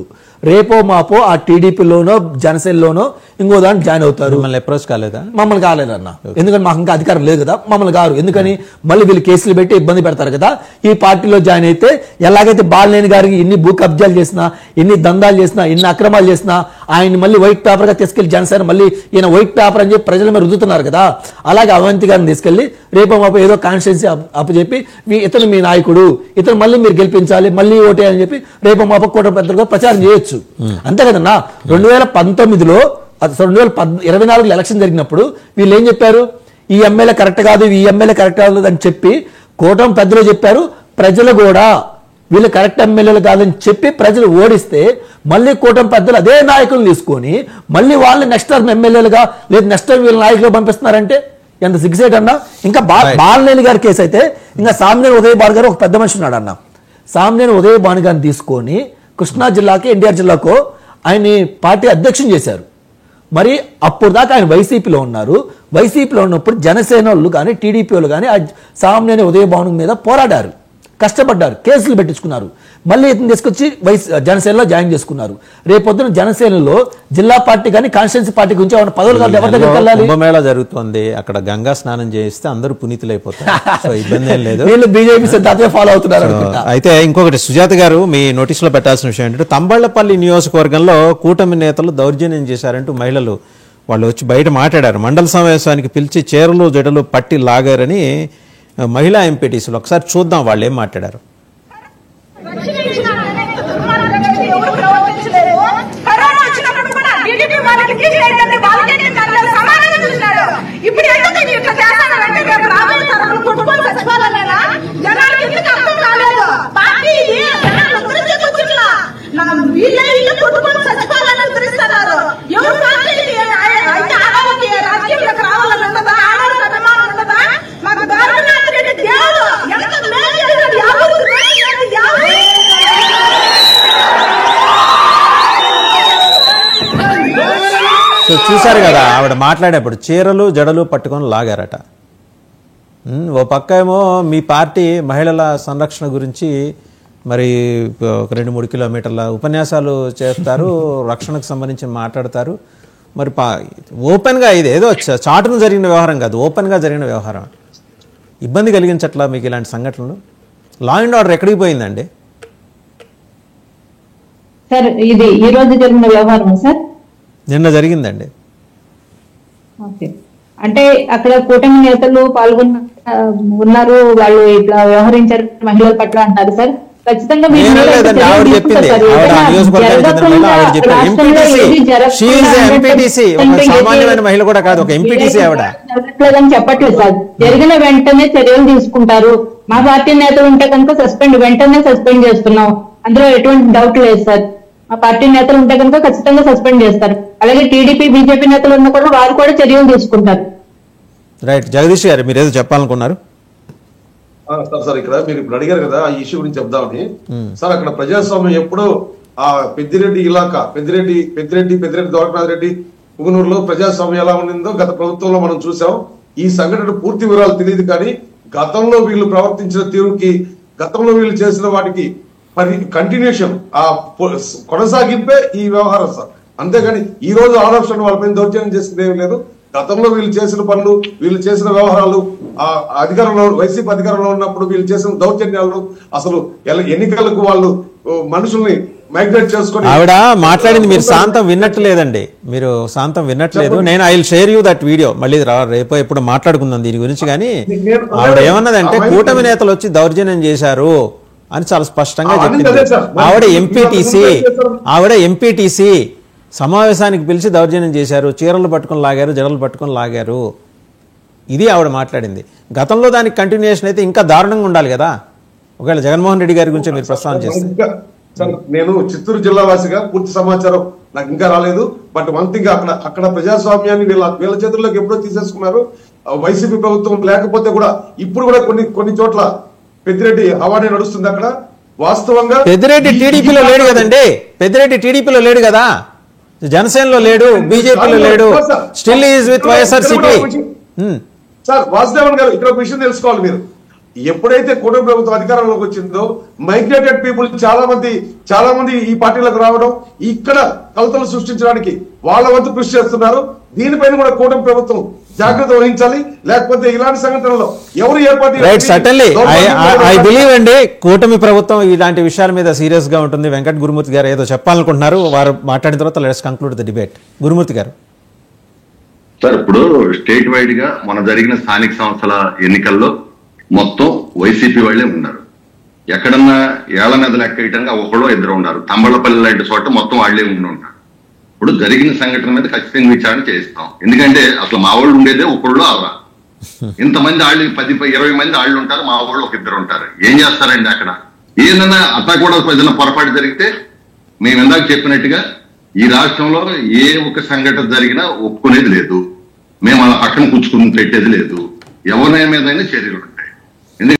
రేపో మాపో ఆ టీడీపీలోనో జనసేనలోనో ఇంకో దాంట్లో జాయిన్ అవుతారు. మమ్మల్ని అప్రోచ్ కాలేదా? మమ్మల్ని కాలేదన్న, ఎందుకంటే మాకు ఇంకా అధికారం లేదు కదా, మమ్మల్ని కారు. ఎందుకని మళ్ళీ వీళ్ళు కేసులు పెట్టి ఇబ్బంది పెడతారు కదా. ఈ పార్టీలో జాయిన్ అయితే ఎలాగైతే బాలినేని గారికి ఎన్ని భూ కబ్జాలు చేసినా, ఎన్ని దందాలు చేసినా, ఎన్ని అక్రమాలు చేసినా ఆయన మళ్ళీ వైట్ పేపర్ గా తీసుకెళ్లి జనసేన మళ్ళీ ఈయన వైట్ పేపర్ అని చెప్పి ప్రజల మీద రుద్దుతున్నారు కదా, అలాగే అవంతి గారిని తీసుకెళ్లి రేపో మాపో ఏదో కాన్స్టిట్యున్సీ అప్పచెప్పి ఇతను మీ నాయకుడు, ఇతను మళ్ళీ మీరు గెలిపించాలి, మళ్ళీ ఓటే అని చెప్పి రేపో మాపో కూటమి పెద్దలుగా ప్రచారం చేయొచ్చు. అంతే కదన్నా. 2019లో 2024 ఎలక్షన్ జరిగినప్పుడు వీళ్ళు ఏం చెప్పారు? ఈ ఎమ్మెల్యే కరెక్ట్ కాదు, ఈ ఎమ్మెల్యే కరెక్ట్ కాదు అని చెప్పి కూటమి పెద్దలు చెప్పారు. ప్రజలు కూడా వీళ్ళు కరెక్ట్ ఎమ్మెల్యేలు కాదని చెప్పి ప్రజలు ఓడిస్తే మళ్ళీ కూటమి పెద్దలు అదే నాయకులను తీసుకొని మళ్ళీ వాళ్ళని నెక్స్ట్ టర్మ్ ఎమ్మెల్యేలుగా లేదు నెక్స్ట్ టర్మ్ వీళ్ళ నాయకులు పంపిస్తున్నారంటే ఎంత సిగ్గుసేట్ అన్న. ఇంకా బాలినేని గారి కేసు అయితే ఇంకా సామినేని ఉదయ భాను గారు ఒక పెద్ద మనిషి ఉన్నాడు అన్న. సామినేని ఉదయ భాను గారిని తీసుకొని కృష్ణా జిల్లాకి ఎన్టీఆర్ జిల్లాకు ఆయన్ని పార్టీ అధ్యక్షుని చేశారు. మరి అప్పుడు దాకా ఆయన వైసీపీలో ఉన్నారు. వైసీపీలో ఉన్నప్పుడు జనసేన వాళ్ళు కానీ టీడీపీ వాళ్ళు కానీ ఆ సామినేని ఉదయ భాను మీద పోరాడారు, కష్టపడ్డారు, కేసులు పెట్టించుకున్నారు. మళ్ళీ ఇతను తీసుకొచ్చి జనసేనలో జాయిన్ చేసుకున్నారు. రేపొద్దున జనసేనలో జిల్లా పార్టీ కానీ కాన్స్టిట్యున్సీ పార్టీ గురించి ఏమైనా పదవులు కాదు, ఎవరి దగ్గరికి వెళ్ళాలి? కుంభమేళా జరుగుతుంది, అక్కడ గంగా స్నానం చేయిస్తే అందరూ పునీతులైపోతారు. సో ఇబ్బంది ఏం లేదు. వీళ్ళు బీజేపీ సిద్ధాంతమే ఫాలో అవుతున్నారు. అయితే ఇంకొకటి సుజాత గారు మీ నోటీసులో పెట్టాల్సిన విషయం ఏంటంటే తంబళ్లపల్లి నియోజకవర్గంలో కూటమి నేతలు దౌర్జన్యం చేశారంటూ మహిళలు వాళ్ళు వచ్చి బయట మాట్లాడారు. మండల సమావేశానికి పిలిచి చీరలు జడలు పట్టి లాగారని మహిళా ఎంపీటీసీలు. ఒకసారి చూద్దాం వాళ్ళు ఏం మాట్లాడారు. సో చూశారు కదా ఆవిడ మాట్లాడేప్పుడు చీరలు జడలు పట్టుకొని లాగారట. ఓ పక్క ఏమో మీ పార్టీ మహిళల సంరక్షణ గురించి మరి ఒక 2-3 కిలోమీటర్ల ఉపన్యాసాలు చేస్తారు, రక్షణకు సంబంధించి మాట్లాడతారు. మరి ఓపెన్గా ఇది ఏదో చాటును జరిగిన వ్యవహారం కాదు, ఓపెన్గా జరిగిన వ్యవహారం. ఇబ్బంది కలిగించట్లా మీకు ఇలాంటి సంఘటనలు? లా అండ్ ఆర్డర్ ఎక్కడికి పోయిందండి? సార్ ఇది ఈ రోజు జరిగిన వ్యవహారం సార్, నిన్న జరిగిందండి. అంటే అక్కడ కూటమి నేతలు ఉన్నారు, వాళ్ళు ఇట్లా వ్యవహరించారు మహిళల పట్ల అంటారు సార్. ఖచ్చితంగా చెప్పట్లేదు సార్. జరిగిన వెంటనే చర్యలు తీసుకుంటారు. మా పార్టీ నేతలు ఉంటే కనుక వెంటనే సస్పెండ్ చేస్తున్నాం, అందులో ఎటువంటి డౌట్ లేదు సార్. మా పార్టీ నేతలు ఉంటే కనుక ఖచ్చితంగా సస్పెండ్ చేస్తారు. అలాగే టీడీపీ బీజేపీ నేతలు ఉన్నా కూడా వారు కూడా చర్యలు తీసుకుంటారు. రైట్, జగదీష్ గారు మీరు ఏదో చెప్పాలనుకున్నారు. సార్ ఇక్కడ మీరు ఇప్పుడు అడిగారు కదా ఆ ఇష్యూ గురించి చెప్దామని. సార్ అక్కడ ప్రజాస్వామ్యం ఎప్పుడు ఆ పెద్దిరెడ్డి ఇలాకా పెద్దిరెడ్డి ద్వారకనాథ్ రెడ్డి పుగనూరులో ప్రజాస్వామ్యం ఎలా ఉండిందో గత ప్రభుత్వంలో మనం చూసాం. ఈ సంఘటన పూర్తి వివరాలు తెలియదు కానీ గతంలో వీళ్ళు ప్రవర్తించిన తీరుకి, గతంలో వీళ్ళు చేసిన వాటికి కంటిన్యూషన్ ఆ కొనసాగింపే ఈ వ్యవహారం సార్. అంతేగాని ఈ రోజు ఆలోచన వాళ్ళపైన దౌర్జన్యం చేసింది ఏమి లేదు. గతంలో వీళ్ళు చేసిన పనులు, వీళ్ళు చేసిన వ్యవహారాలు, ఆ అధికారంలో వైసీపీ అధికారంలో ఉన్నప్పుడు వీళ్ళు చేసిన దౌర్జన్యాలు, అసలు ఎన్నికలకు వాళ్ళు మనుషుల్ని మైగ్రేట్ చేసుకొని ఆవిడ మాట్లాడింది మీరు శాంతం విన్నట్లేదండి, మీరు శాంతం విన్నట్లేదు. నేను I will share you that video, మళ్ళీ రేపో ఎప్పుడు మాట్లాడుకుందాం దీని గురించి. కానీ ఆవిడ ఏమన్నదంటే కూటమి నేతలు వచ్చి దౌర్జన్యం చేశారు అని చాలా స్పష్టంగా చెప్పింది. ఆవిడ ఎంపీటీసీ సమావేశానికి పిలిచి దౌర్జన్యం చేశారు, చీరలు పట్టుకొని లాగారు, జడలు పట్టుకొని లాగారు, ఇది ఆవిడ మాట్లాడింది. గతంలో దానికి కంటిన్యూషన్ అయితే ఇంకా దారుణంగా ఉండాలి కదా. ఒకవేళ జగన్మోహన్ రెడ్డి గారి గురించి మీరు ప్రస్తావన చేస్తే. నేను చిత్తూరు జిల్లా వాసిగా పూర్తి సమాచారం నాకు ఇంకా రాలేదు. బట్ వన్ థింగ్, అక్కడ ప్రజాస్వామ్యాన్ని వీళ్ళ చేతుల్లోకి ఎప్పుడో తీసేసుకున్నారు. వైసీపీ ప్రభుత్వం లేకపోతే కూడా ఇప్పుడు కూడా కొన్ని చోట్ల పెద్దిరెడ్డి హవానే నడుస్తుంది. అక్కడ వాస్తవంగా పెద్దిరెడ్డి టీడీపీలో లేడు కదండి, పెద్దిరెడ్డి టీడీపీలో లేడు కదా, జనసేనలో లేడు, బీజేపీలో లేడు, still is with YSRCP. Sir Vasudevan గారు ఇక్కడ ఒక విషయం తెలుసుకోవాలి మీరు. ఎప్పుడైతే కూటమి ప్రభుత్వం అధికారంలోకి వచ్చిందో మైగ్రేటెడ్ పీపుల్ చాలా మంది ఈ పార్టీలకు రావడం, ఇక్కడ కలతలు సృష్టించడానికి వాళ్ళ వంతు కృషి చేస్తున్నారు. దీనిపైన కూడా కూటమి ప్రభుత్వం జాగ్రత్త వహించాలి. లేకపోతే ఇలాంటి సంఘటనలో ఎవరు ఏ party right, certainly I believe అండి కూటమి ప్రభుత్వం ఇలాంటి విషయాల మీద సీరియస్ గా ఉంటుంది. వెంకట్ గురుమూర్తి గారు ఏదో చెప్పాలనుకుంటున్నారు, వారు మాట్లాడిన తర్వాత లెట్స్ కంక్లూడ్ ద డిబేట్. గురుమూర్తి గారు. సార్, ఇప్పుడు స్టేట్ వైడ్ గా మన జరిగిన స్థానిక సంస్థల ఎన్నికల్లో మొత్తం వైసీపీ వాళ్ళే ఉన్నారు. ఎక్కడన్నా ఏళ్ల మీద లెక్క వేయడానికి ఒకళ్ళు ఇద్దరు ఉన్నారు. తంబళ్లపల్లి లాంటి చోట మొత్తం వాళ్లే ఉండి ఉంటారు. ఇప్పుడు జరిగిన సంఘటన మీద ఖచ్చితంగా విచారణ చేస్తాం. ఎందుకంటే అసలు మా వాళ్ళు ఉండేదే ఒకళ్ళు అవరా, ఇంతమంది వాళ్ళు 10-20 మంది వాళ్ళు ఉంటారు, మా వాళ్ళు ఒక ఇద్దరు ఉంటారు. ఏం చేస్తారండి అక్కడ? ఏదైనా అట్లా కూడా ఏదైనా పొరపాటు జరిగితే మేము ఇందాక చెప్పినట్టుగా ఈ రాష్ట్రంలో ఏ ఒక్క సంఘటన జరిగినా ఒప్పుకునేది లేదు, మేము అలా పక్కన కూర్చుకుని పెట్టేది లేదు. ఎవరి మీదైనా చర్యలు